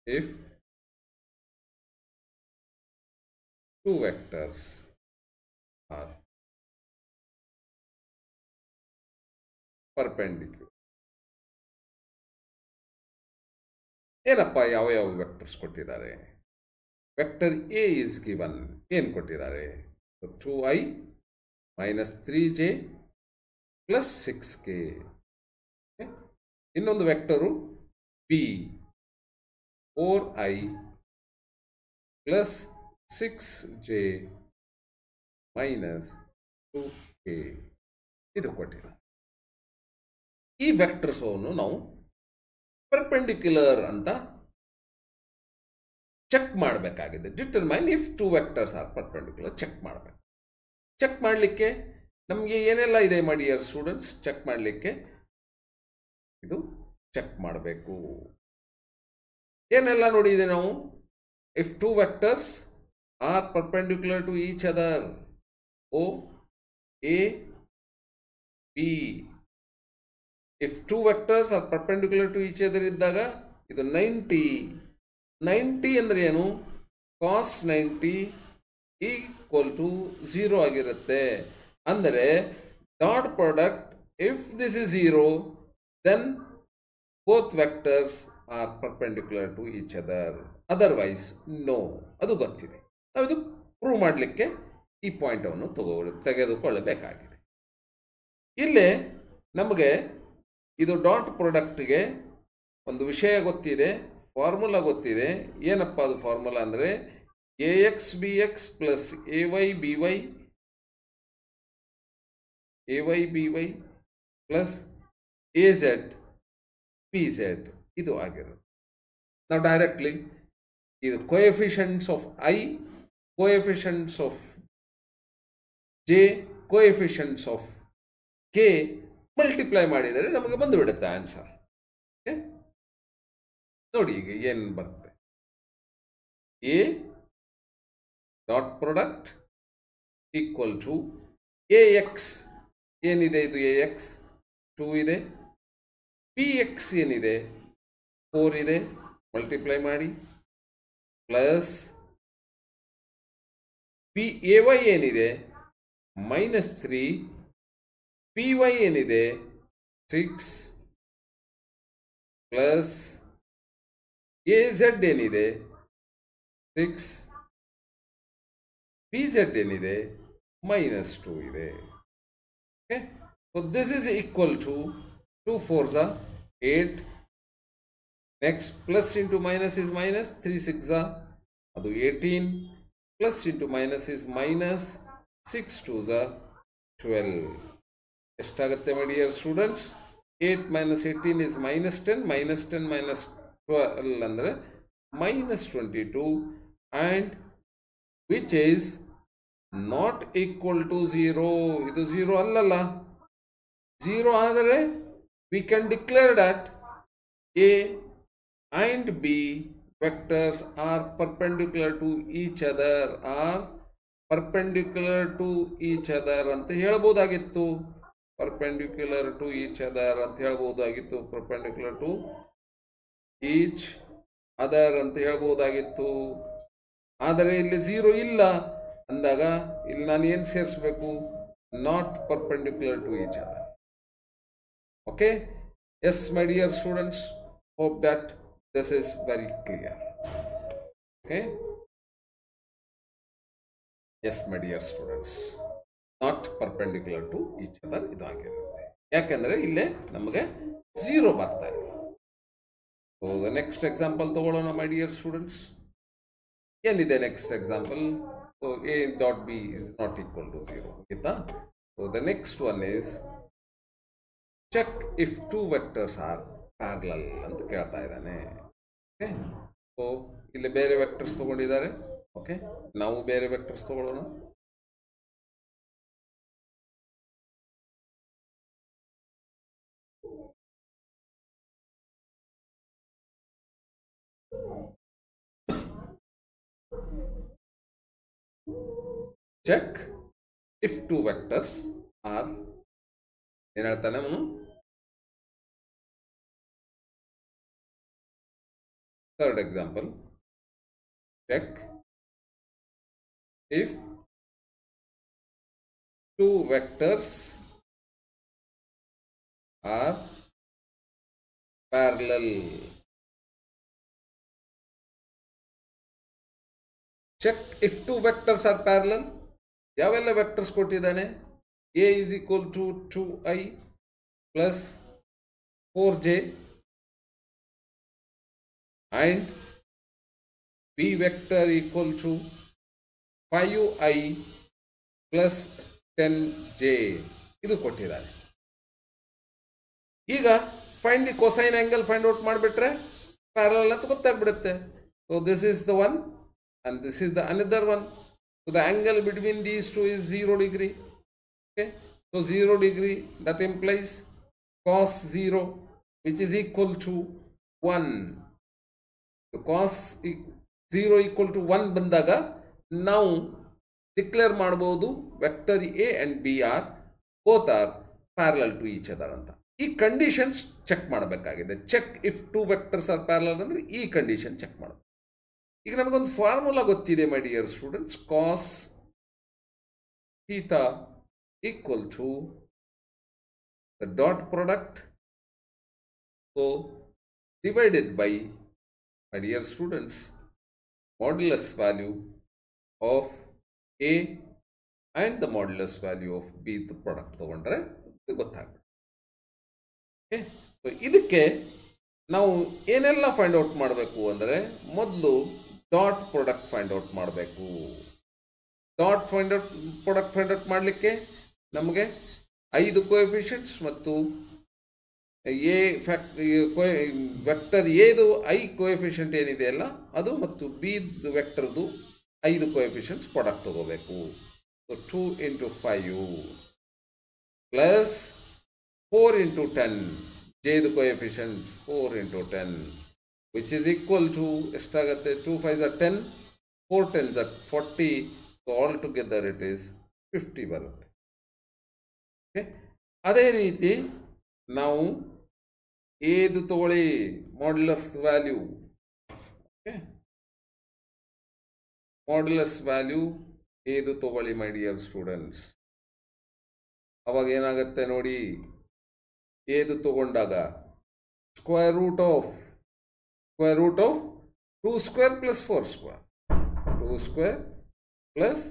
if two vectors are perpendicular. ಏನಪ್ಪ ಯಾವ ಯಾವ ವೆಕ್ಟರ್ಸ್ ಕೊಟ್ಟಿದ್ದಾರೆ? Vector A is given. ಏನು ಕೊಟ್ಟಿದ್ದಾರೆ? 2i - 3j + 6k. ಇನ್ನೊಂದು vector B 4i + 6j - 2k. A ಇದು ಕೊಟ್ಟಿದೆ. ಈ ವೆಕ್ಟರ್ಸನ್ನು ನಾವು ಪರ್ಪೆಂಡಿಕ್ಯುಲರ್ ಅಂತ ಚೆಕ್ ಮಾಡಬೇಕಾಗಿದೆ. Determine if two vectors are perpendicular check ಮಾಡಬೇಕು. ಚೆಕ್ ಮಾಡಲಿಕ್ಕೆ ನಮಗೆ ಏನೆಲ್ಲ ಇದೆ ಮಾಡಿ ಡಿಯರ್ ಸ್ಟೂಡೆಂಟ್ಸ್? ಚೆಕ್ ಮಾಡಲಿಕ್ಕೆ ಇದು ಚೆಕ್ ಮಾಡಬೇಕು. ಏನೆಲ್ಲ ನೋಡಿದೆ ನಾವು? If two vectors are perpendicular to each other, O A B. If two vectors are perpendicular to each other ಇದ್ದಾಗ ಇದು 90 ಅಂದರೆ ಏನು? cos 90 ಈಕ್ವಲ್ ಟು 0 ಆಗಿರುತ್ತೆ. ಅಂದರೆ dot product if this is 0 then both vectors are perpendicular to each other, otherwise no. ಅದು ಗೊತ್ತಿದೆ. ನಾವು ಇದು ಪ್ರೂವ್ ಮಾಡಲಿಕ್ಕೆ ಈ ಪಾಯಿಂಟನ್ನು ತೆಗೆದುಕೊಳ್ಳಬೇಕಾಗಿದೆ. ಇಲ್ಲೇ ನಮಗೆ ಇದು ಡಾಟ್ ಪ್ರಾಡಕ್ಟ್ಗೆ ಒಂದು ವಿಷಯ ಗೊತ್ತಿದೆ, ಫಾರ್ಮುಲಾ ಗೊತ್ತಿದೆ. ಏನಪ್ಪ ಅದು ಫಾರ್ಮುಲಾ ಅಂದರೆ AX BX plus AY BY plus AZ PZ ಇದು ಆಗಿರುತ್ತೆ. ನಾವು ಡೈರೆಕ್ಟ್ಲಿ ಇದು coefficients of I, coefficients of J, coefficients of K multiply ಮಾಡಿದರೆ ನಮಗೆ ಬಂದುಬಿಡುತ್ತೆ ಆನ್ಸರ್. ಓಕೆ, ನೋಡಿ ಈಗ ಏನು ಬರುತ್ತೆ. A dot product equal to AX ಏನಿದೆ, ಇದು AX 2 ಇದೆ, PX ಏನಿದೆ 4 ಇದೆ, ಮಲ್ಟಿಪ್ಲೈ ಮಾಡಿ, ಪ್ಲಸ್ AY ಏನಿದೆ -3, PY ಏನಿದೆ 6, ಪ್ಲಸ್ AZ ಏನಿದೆ 6, PZ ಏನಿದೆ -2 ಇದೆ. Okay, so this is equal to 2 4s are 8. Next plus into minus is minus, 3 6s ಅದು 18, plus into minus is minus, 6 2s are 12. ಎಷ್ಟಾಗುತ್ತೆ ಮೈ ಡಿಯರ್ ಸ್ಟೂಡೆಂಟ್ಸ್? 8 - 18 is -10, -10 - 12 ಅಂದರೆ -22, and which is not equal to 0. ಇದು 0 ಅಲ್ಲಲ್ಲ. 0 ಆದರೆ we can declare that A and B vectors are perpendicular to each other, ಅಂತ ಹೇಳ್ಬೋದಾಗಿತ್ತು. perpendicular to each other ಅಂತ ಹೇಳ್ಬೋದಾಗಿತ್ತು. perpendicular to each other ಅಂತ ಹೇಳ್ಬೋದಾಗಿತ್ತು. ಆದರೆ ಇಲ್ಲಿ 0 ಇಲ್ಲ ಅಂದಾಗ ಇಲ್ಲಿ ನಾನು ಏನು ಸೇರಿಸಬೇಕು? not perpendicular to each other. Okay, yes my dear students, hope that this is very clear. Okay, yes my dear students, not perpendicular to each other ಇದು ಆಗಿರುತ್ತೆ. ಯಾಕೆಂದ್ರೆ ಇಲ್ಲೇ ನಮಗೆ 0 ಬರ್ತಾ ಇದೆ. ಸೊ ದ ನೆಕ್ಸ್ಟ್ ಎಕ್ಸಾಂಪಲ್ ತಗೊಳ್ಳೋಣ ಮೈ ಡಿಯರ್ ಸ್ಟೂಡೆಂಟ್ಸ್. ಏನಿದೆ next example? So A dot B is not equal to 0 ಆಯ್ತಾ? So the next one is check if two vectors are parallel ಅಂತ ಕೇಳ್ತಾ ಇದ್ದಾನೆ. ಓಕೆ, ಸೊ ಇಲ್ಲಿ ಬೇರೆ ವೆಕ್ಟರ್ಸ್ ತಗೊಂಡಿದ್ದಾರೆ. ಓಕೆ, ನಾವು ಬೇರೆ ವೆಕ್ಟರ್ಸ್ ತಗೊಳ್ಳೋಣ. Check if two vectors are, ಏನ್ ಹೇಳ್ತಾನೆ ಅವನು? Third example, check if two vectors are parallel. Check if two vectors are parallel. ಯಾವೆಲ್ಲ ವೆಕ್ಟರ್ಸ್ ಕೊಟ್ಟಿದ್ದಾನೆ? A is equal to 2i plus 4j and B vector equal to 5i plus 10j ಇದು ಕೊಟ್ಟಿದ್ದಾರೆ. ಈಗ find the cosine angle find out ಮಾಡಿಬಿಟ್ರೆ ಪ್ಯಾರಲಲ್ ಅಂತ ಗೊತ್ತಾಗ್ಬಿಡುತ್ತೆ. So this is the one and this is the another one. So the angle between these two is 0 degree. Okay, so 0 degree, that implies cos 0, which is equal to 1. So cos 0 equal to 1 ಬಂದಾಗ ನಾವು ಡಿಕ್ಲೇರ್ ಮಾಡಬಹುದು vector A and B are both are parallel to each other ಅಂತ. ಈ ಕಂಡೀಷನ್ಸ್ ಚೆಕ್ ಮಾಡಬೇಕಾಗಿದೆ. Check if two vectors are parallel ಅಂದ್ರೆ ಈ ಕಂಡೀಷನ್ ಚೆಕ್ ಮಾಡಬೇಕು. ಈಗ ನಮಗೊಂದು ಫಾರ್ಮುಲಾ ಗೊತ್ತಿದೆ my dear students. Cos theta equal to the dot product so divided by my dear students modulus value of A and the modulus value of B product ತಗೊಂಡ್ರೆ ಗೊತ್ತಾಗುತ್ತೆ. ಓಕೆ, ಸೊ ಇದಕ್ಕೆ ನಾವು ಏನೆಲ್ಲ ಫೈಂಡ್ ಔಟ್ ಮಾಡಬೇಕು ಅಂದರೆ ಮೊದಲು ಡಾಟ್ ಪ್ರಾಡಕ್ಟ್ ಫೈಂಡ್ ಔಟ್ ಮಾಡಬೇಕು. ಡಾಟ್ ಪ್ರಾಡಕ್ಟ್ ಫೈಂಡ್ ಔಟ್ ಮಾಡಲಿಕ್ಕೆ ನಮಗೆ 5 ಕೋಎಫಿಷಿಯಂಟ್ಸ್ ಮತ್ತು ಎ ವೆಕ್ಟರ್ ಎದು ಕೋಎಫಿಷಿಯಂಟ್ ಏನಿದೆ ಅಲ್ಲ ಅದು ಮತ್ತು ಬಿ ವೆಕ್ಟರ್ದು 5 ಕೋಎಫಿಷಿಯಂಟ್ಸ್ ಪ್ರಾಡಕ್ಟ್ ತಗೋಬೇಕು. ಸೊ 2 into 5 ಪ್ಲಸ್ 4 into 10 ಜೇದು coefficient 4 into 10 which is equal to ಎಷ್ಟಾಗುತ್ತೆ 2 5s are 10 4 10s are 40. so all together it is 50 ಬರುತ್ತೆ. ಓಕೆ, ಅದೇ ರೀತಿ ನಾವು ಏದು ತಗೊಳ್ಳಿ modulus value. Okay, modulus value ಏದು ತಗೊಳ್ಳಿ ಮೈ ಡಿಯರ್ ಸ್ಟೂಡೆಂಟ್ಸ್. ಅವಾಗ ಏನಾಗುತ್ತೆ ನೋಡಿ, ಏದು ತಗೊಂಡಾಗ square root of 2 square plus 4 square, 2 square plus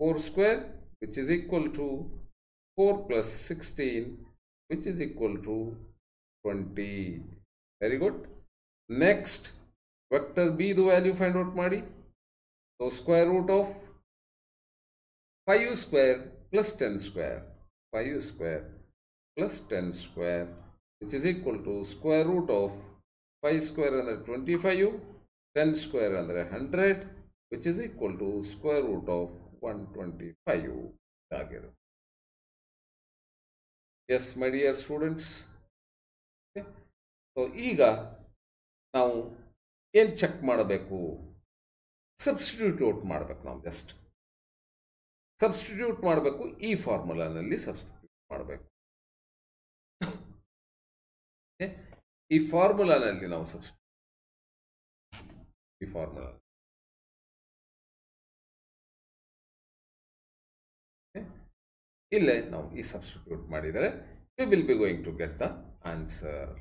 4 square, which is equal to 4 plus 16, which is equal to 20. Very good. Next, vector b the value find out ಮಾಡಿ. So square root of 5 square plus 10 square, 5 square plus 10 square, which is equal to square root of 5 square ಅಂದರೆ 25, 10 square ಅಂದರೆ 100, which is equal to square root of 125 ಆಗಿರುತ್ತೆ. Yes my dear students. So ಈಗ ನಾವು ಏನು ಚೆಕ್ ಮಾಡಬೇಕು, ಸಬ್ಸ್ಟಿಟ್ಯೂಟ್ ಮಾಡಬೇಕು. ನಾವು ಜಸ್ಟ್ ಸಬ್ಸ್ಟಿಟ್ಯೂಟ್ ಮಾಡಬೇಕು. ಈ ಫಾರ್ಮುಲಾನಲ್ಲಿ ಸಬ್ಸ್ಟಿಟ್ಯೂಟ್ ಮಾಡಬೇಕು. ಈ ಫಾರ್ಮುಲಾನಲ್ಲಿ ನಾವು ಈ ಫಾರ್ಮುಲಾ ಇಲ್ಲೇ ನಾವು ಈ ಸಬ್ಸ್ಟಿಟ್ಯೂಟ್ ಮಾಡಿದರೆ we will be going to get the answer.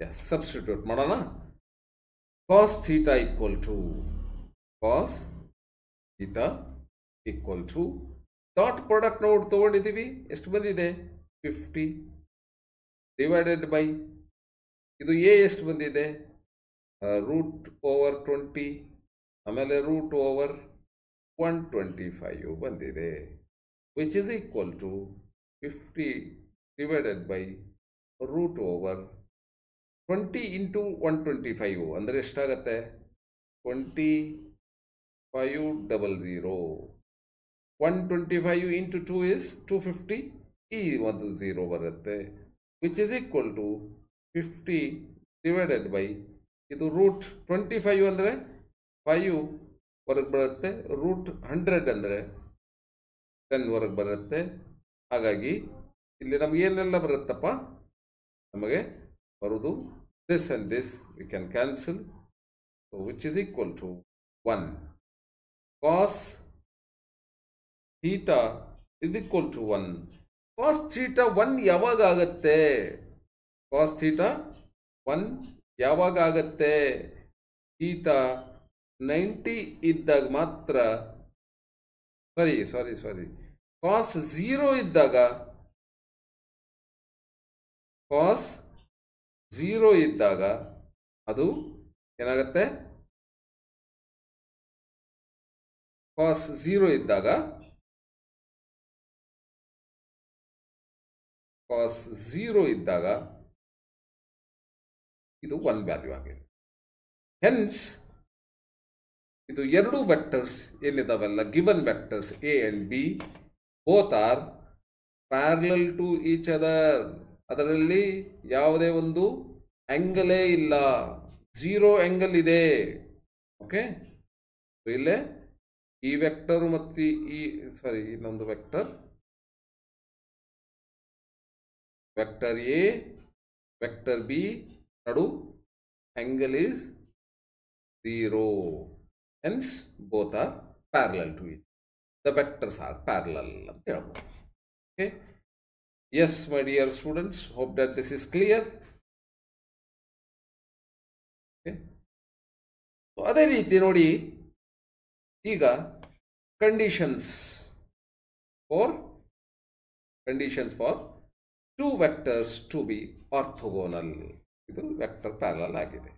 Yes, substitute ಮಾಡೋಣ. Cos theta equal to dot product ನಾವು ತಗೊಂಡಿದ್ದೀವಿ. ಎಷ್ಟು ಬಂದಿದೆ 50 ಡಿವೈಡೆಡ್ ಬೈ ಇದು ಎ ಎಷ್ಟು ಬಂದಿದೆ √20 ಆಮೇಲೆ √125 ಬಂದಿದೆ, which is equal to 50 divided by √20 into 125 ಅಂದರೆ ಎಷ್ಟಾಗತ್ತೆ 2500. 125 into 2 is 250. ಈ ಒಂದು 0 ಬರುತ್ತೆ, which is equal to 50 divided by ಇದು √25 ಅಂದರೆ 5 ಹೊರಗೆ ಬರುತ್ತೆ, √100 ಅಂದರೆ 10 ಹೊರಗೆ ಬರುತ್ತೆ. ಹಾಗಾಗಿ ಇಲ್ಲಿ ನಮ್ಗೆ ಏನೆಲ್ಲ ಬರುತ್ತಪ್ಪ, ನಮಗೆ ಬರೋದು this and this we can cancel, which is equal to 1. Cos theta is equal to 1. Cos theta 1 ಯಾವಾಗ ಆಗುತ್ತೆ? ಕಾಸ್ ಥೀಟಾ 1 ಯಾವಾಗ ಆಗುತ್ತೆ? ಥೀಟಾ 90 ಇದ್ದಾಗ ಮಾತ್ರ. ಸಾರಿ ಕಾಸ್ 0 ಇದ್ದಾಗ, ಕಾಸ್ 0 ಇದ್ದಾಗ ಅದು ಏನಾಗುತ್ತೆ cos 0 ಇದ್ದಾಗ ಇದು 1 ವ್ಯಾಲ್ಯೂ ಆಗಿದೆ. ಹೆನ್ಸ್ ಇದು ಎರಡು ವೆಕ್ಟರ್ಸ್ ಏನಿದಾವೆಲ್ಲ given vectors A and B both are parallel to each other. ಅದರಲ್ಲಿ ಯಾವುದೇ ಒಂದು ಆಂಗಲೇ ಇಲ್ಲ, 0 ಆಂಗಲ್ ಇದೆ. ಓಕೆ, ಇಲ್ಲೇ ಈ ವೆಕ್ಟರ್ ಮತ್ತು ಇನ್ನೊಂದು ವೆಕ್ಟರ್ ಎ ವೆಕ್ಟರ್ ಬಿ ನಡು angle is 0. Hence both are parallel to each. The vectors are parallel ಅಂತ ಹೇಳ್ಬೋದು. Okay, yes my dear students, hope that this is clear. Okay, so ಅದೇ ರೀತಿ ನೋಡಿ, ಈಗ conditions for two vectors to be orthogonal. ಇದು ವೆಕ್ಟರ್ ಪ್ಯಾರಲಲ್ ಆಗಿದೆ.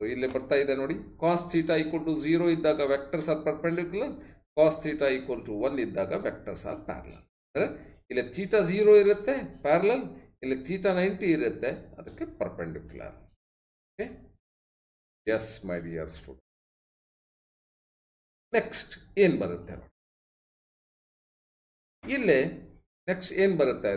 ಇಲ್ಲಿ ಬರ್ತಾ ಇದೆ ನೋಡಿ, cos θ = 0 ಇದ್ದಾಗ ವೆಕ್ಟರ್ಸ್ ಆರ್ ಪರ್ಪೆಂಡಿಕ್ಯುಲರ್, cos θ = 1 ಇದ್ದಾಗ ವೆಕ್ಟರ್ಸ್ ಆರ್ ಪ್ಯಾರಲಲ್. ಅಂದರೆ ಇಲ್ಲಿ θ 0 ಇರುತ್ತೆ ಪ್ಯಾರಲಲ್, ಇಲ್ಲಿ θ 90 ಇರುತ್ತೆ ಅದಕ್ಕೆ perpendicular. Okay, yes my dear student. Next ಏನು ಬರುತ್ತೆ ನೋಡಿ, ಇಲ್ಲಿ ನೆಕ್ಸ್ಟ್ ಏನು ಬರುತ್ತೆ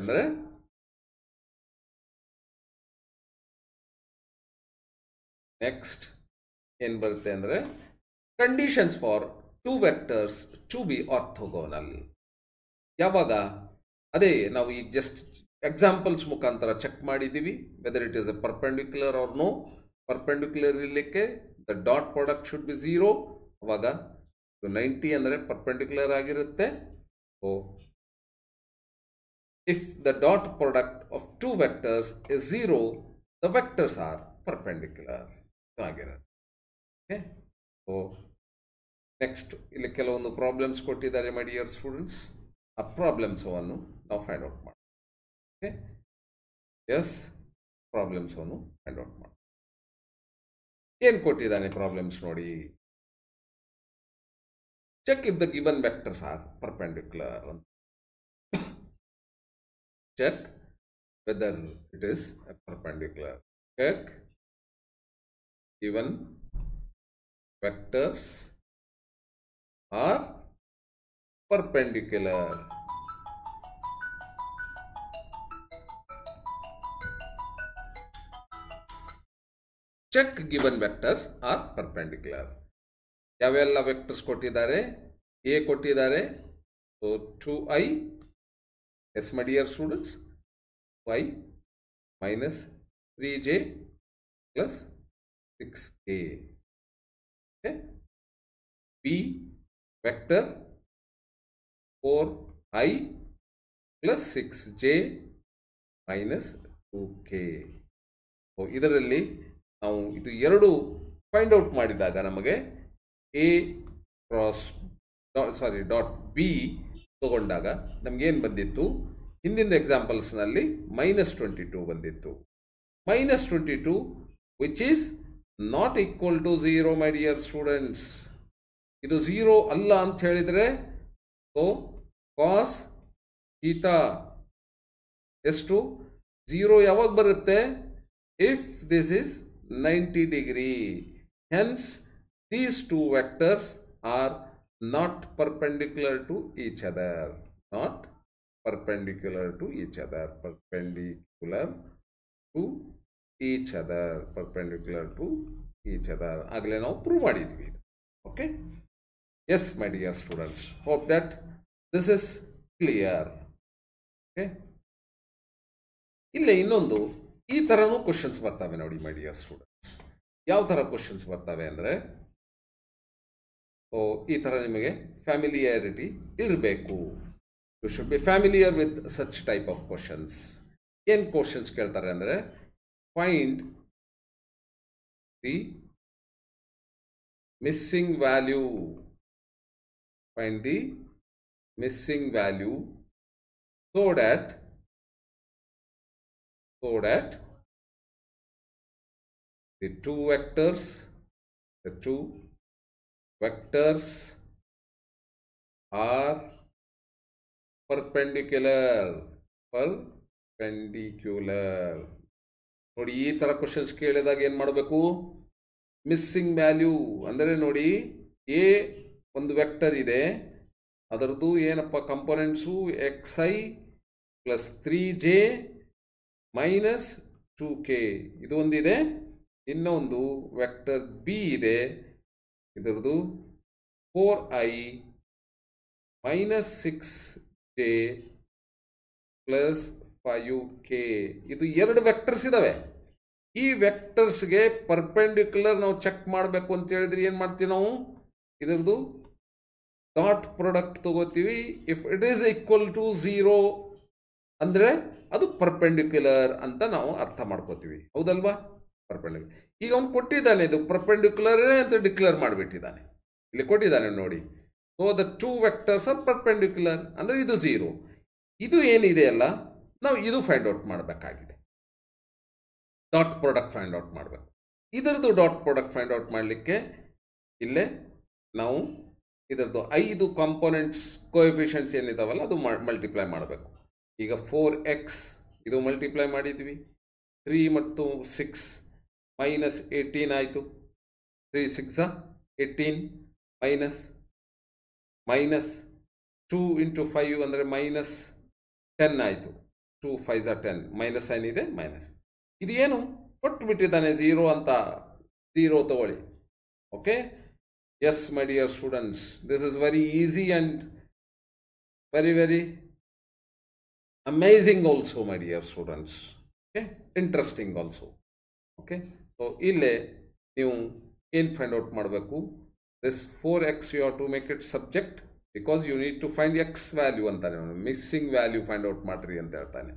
ಅಂದರೆ conditions for two vectors to be orthogonal. ಯಾವಾಗ ಅದೇ ನಾವು ಈಗ ಜಸ್ಟ್ ಎಕ್ಸಾಂಪಲ್ಸ್ ಮುಖಾಂತರ ಚೆಕ್ ಮಾಡಿದ್ದೀವಿ whether it is a perpendicular or no. Perpendicular ಇರಲಿಕ್ಕೆ the dot product should be 0. ಅವಾಗ 90 ಅಂದರೆ ಪರ್ಪೆಂಡಿಕ್ಯುಲರ್ ಆಗಿರುತ್ತೆ. So if the dot product of two vectors is 0, the vectors are perpendicular ಆಗಿರುತ್ತೆ. ಓಕೆ, ಸೊ ನೆಕ್ಸ್ಟ್ ಇಲ್ಲಿ ಕೆಲವೊಂದು ಪ್ರಾಬ್ಲಮ್ಸ್ ಕೊಟ್ಟಿದ್ದಾರೆ ಮೈ ಡಿಯರ್ ಸ್ಟೂಡೆಂಟ್ಸ್. ಆ ಪ್ರಾಬ್ಲಮ್ಸವನ್ನು ನಾವು ಫೈಂಡ್ ಔಟ್ ಮಾಡಿ. ಓಕೆ, ಎಸ್, ಪ್ರಾಬ್ಲಮ್ಸನ್ನು ಫೈಂಡ್ ಔಟ್ ಮಾಡಿ. ಏನು ಕೊಟ್ಟಿದ್ದಾನೆ ಪ್ರಾಬ್ಲಮ್ಸ್ ನೋಡಿ. Check if the given vectors are perpendicular ಅಂತ. Check whether it is a perpendicular. Check given vectors are perpendicular. Check given vectors are perpendicular. ಯಾವೆಲ್ಲ ವೆಕ್ಟರ್ಸ್ ಕೊಟ್ಟಿದ್ದಾರೆ? ಎ ಕೊಟ್ಟಿದ್ದಾರೆ, so 2i, yes my dear students, y minus 3j plus 6k. Okay, b vector 4i plus 6j minus 2k. So ಇದರಲ್ಲಿ ನಾವು ಇದು ಎರಡು ಫೈಂಡ್ ಔಟ್ ಮಾಡಿದಾಗ ನಮಗೆ ಎ ಕ್ರಾಸ್ ಡಾಟ್ ಬಿ ತಗೊಂಡಾಗ ನಮಗೇನು ಬಂದಿತ್ತು, ಹಿಂದಿನ ಎಕ್ಸಾಂಪಲ್ಸ್ನಲ್ಲಿ -22 ಬಂದಿತ್ತು. -22 which is not equal to 0 my dear students. ಇದು 0 ಅಲ್ಲ ಅಂತ ಹೇಳಿದರೆ ಸೊ ಕಾಸ್ ಥೀಟಾ ಎಷ್ಟು 0 ಯಾವಾಗ ಬರುತ್ತೆ? If this is 90 degree. Hence these two vectors are not perpendicular to each other. Not perpendicular to each other. Perpendicular to each other. Perpendicular to each other. ಆಗಲೇ ನಾವು ಪ್ರೂವ್ ಮಾಡಿದ್ವಿ. Okay, yes my dear students, hope that this is clear. Okay, ಇಲ್ಲೇ ಇನ್ನೊಂದು ಈ ಥರನೂ ಕ್ವಶನ್ಸ್ ಬರ್ತವೆ ನೋಡಿ ಮೈ ಡಿಯರ್ ಸ್ಟೂಡೆಂಟ್ಸ್. ಯಾವ ಥರ ಕ್ವಶನ್ಸ್ ಬರ್ತವೆ ಅಂದರೆ, ಸೊ ಈ ಥರ ನಿಮಗೆ ಫ್ಯಾಮಿಲಿಯಾರಿಟಿ ಇರಬೇಕು. You should be familiar with such type of questions. ಏನು ಕ್ವಶನ್ಸ್ ಕೇಳ್ತಾರೆ ಅಂದರೆ, find the missing value. Find the missing value so that the two vectors The two vectors are perpendicular. ನೋಡಿ ಈ ತರ ಕ್ವಶನ್ಸ್ ಕೇಳಿದಾಗ ಏನು ಮಾಡಬೇಕು? ಮಿಸ್ಸಿಂಗ್ ವ್ಯಾಲ್ಯೂ ಅಂದರೆ ನೋಡಿ ಎ ಒಂದು ವೆಕ್ಟರ್ ಇದೆ, ಅದರದ್ದು ಏನಪ್ಪ ಕಂಪೋನೆಂಟ್ಸು xi plus 3j minus 2k ಇದು ಒಂದಿದೆ. ಇನ್ನೊಂದು ವೆಕ್ಟರ್ ಬಿ ಇದೆ, ಇದರದ್ದು 4i minus 6j plus 5k ಇದು ಎರಡು ವೆಕ್ಟರ್ಸ್ ಇದಾವೆ. ಈ ವೆಕ್ಟರ್ಸ್ಗೆ ಪರ್ಪೆಂಡಿಕ್ಯುಲರ್ ನಾವು ಚೆಕ್ ಮಾಡಬೇಕು ಅಂತ ಹೇಳಿದ್ರೆ ಏನು ಮಾಡ್ತೀವಿ ನಾವು? ಇದರದ್ದು ಡಾಟ್ ಪ್ರಾಡಕ್ಟ್ ತಗೋತೀವಿ. If it is equal to 0 ಅಂದರೆ ಅದು ಪರ್ಪೆಂಡಿಕ್ಯುಲರ್ ಅಂತ ನಾವು ಅರ್ಥ ಮಾಡ್ಕೋತೀವಿ, ಹೌದಲ್ವಾ? ಪರ್ಪೆಂಡಿಕ್ಯುಲರ್. ಈಗ ಅವನು ಕೊಟ್ಟಿದ್ದಾನೆ, ಇದು ಪರ್ಪೆಂಡಿಕ್ಯುಲರ್ ಅಂತ ಡಿಕ್ಲೇರ್ ಮಾಡಿಬಿಟ್ಟಿದ್ದಾನೆ, ಇಲ್ಲಿ ಕೊಟ್ಟಿದ್ದಾನೆ ನೋಡಿ. So the two vectors are perpendicular ಅಂದರೆ ಇದು 0. ಇದು ಏನಿದೆ ಅಲ್ಲ, ನಾವು ಇದು ಫೈಂಡ್ ಔಟ್ ಮಾಡಬೇಕಾಗಿದೆ. ಡಾಟ್ ಪ್ರಾಡಕ್ಟ್ ಫೈಂಡ್ ಔಟ್ ಮಾಡಬೇಕು. ಇದರದ್ದು ಡಾಟ್ ಪ್ರಾಡಕ್ಟ್ ಫೈಂಡ್ ಔಟ್ ಮಾಡಲಿಕ್ಕೆ ಇಲ್ಲೇ ನಾವು ಇದರದ್ದು 5 ಕಾಂಪೋನೆಂಟ್ಸ್ ಕೋಎಫಿಷಿಯಂಟ್ಸ್ ಏನಿದಾವಲ್ಲ ಅದು ಮಲ್ಟಿಪ್ಲೈ ಮಾಡಬೇಕು. ಈಗ 4x ಇದು ಮಲ್ಟಿಪ್ಲೈ ಮಾಡಿದ್ವಿ, 3 ಮತ್ತು 6 ಮೈನಸ್ 18 ಆಯಿತು. 3 6 18 ಮೈನಸ್ 2 ಇಂಟು 5 ಅಂದರೆ ಮೈನಸ್ 10 ಆಯಿತು. 2 5 10 ಮೈನಸ್ ಸೈನ್ ಇದೆ ಮೈನಸ್. ಇದು ಏನು ಕೊಟ್ಟು ಬಿಟ್ಟಿದ್ದಾನೆ 0 ಅಂತ, 0 ತಗೊಳ್ಳಿ. Okay, yes my dear students, this is very easy and very amazing also my dear students. Okay, interesting also. Okay, so ಇಲ್ಲೇ ನೀವು ಏನು ಫೈಂಡ್ ಔಟ್ ಮಾಡಬೇಕು? this 4x you have to make it subject because you need to find x value ಅಂತಾನೆ, ಮಿಸ್ಸಿಂಗ್ ವ್ಯಾಲ್ಯೂ ಫೈಂಡ್ ಔಟ್ ಮಾಡ್ರಿ ಅಂತ ಹೇಳ್ತಾನೆ.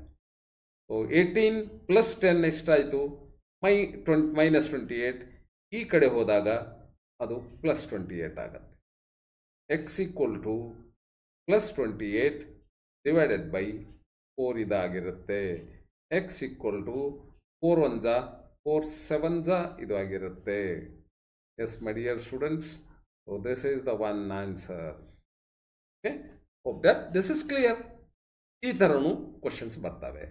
ಸೊ 18 ಪ್ಲಸ್ 10 ಎಷ್ಟಾಯಿತು? ಮೈನಸ್ 28. ಈ ಕಡೆ ಹೋದಾಗ ಅದು ಪ್ಲಸ್ 28 ಆಗುತ್ತೆ. x equal to plus 28 divided by 4 ಇದಾಗಿರುತ್ತೆ. x ಈಕ್ವಲ್ ಟು 4 1 4 7 ಇದು ಆಗಿರುತ್ತೆ. Yes my dear students, so this is the one answer. Okay, hope that this is clear. ಈ ಥರನೂ ಕ್ವಶನ್ಸ್ ಬರ್ತವೆ.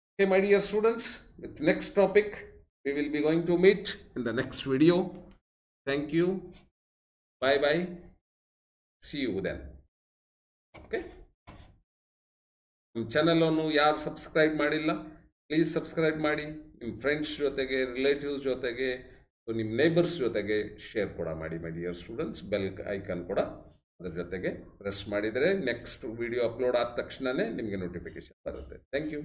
Okay my dear students, with next topic we will be going to meet in the next video. Thank you. Bye bye. See you then. Okay. ನಮ್ಮ ಚಾನಲನ್ನು ಯಾರು ಸಬ್ಸ್ಕ್ರೈಬ್ ಮಾಡಿಲ್ಲ, ಪ್ಲೀಸ್ ಸಬ್ಸ್ಕ್ರೈಬ್ ಮಾಡಿ. ನಿಮ್ಮ ಫ್ರೆಂಡ್ಸ್ ಜೊತೆಗೆ, ರಿಲೇಟಿವ್ಸ್ ಜೊತೆಗೆ, ನಿಮ್ಮ ನೇಬರ್ಸ್ ಜೊತೆಗೆ ಶೇರ್ ಕೂಡ ಮಾಡಿ ಮೈ ಡಿಯರ್ ಸ್ಟೂಡೆಂಟ್ಸ್. ಬೆಲ್ ಐಕಾನ್ ಕೂಡ ಅದರ ಜೊತೆಗೆ ಪ್ರೆಸ್ ಮಾಡಿದರೆ ನೆಕ್ಸ್ಟ್ ವಿಡಿಯೋ ಅಪ್ಲೋಡ್ ಆದ ತಕ್ಷಣವೇ ನಿಮಗೆ ನೋಟಿಫಿಕೇಶನ್ ಬರುತ್ತೆ. Thank you.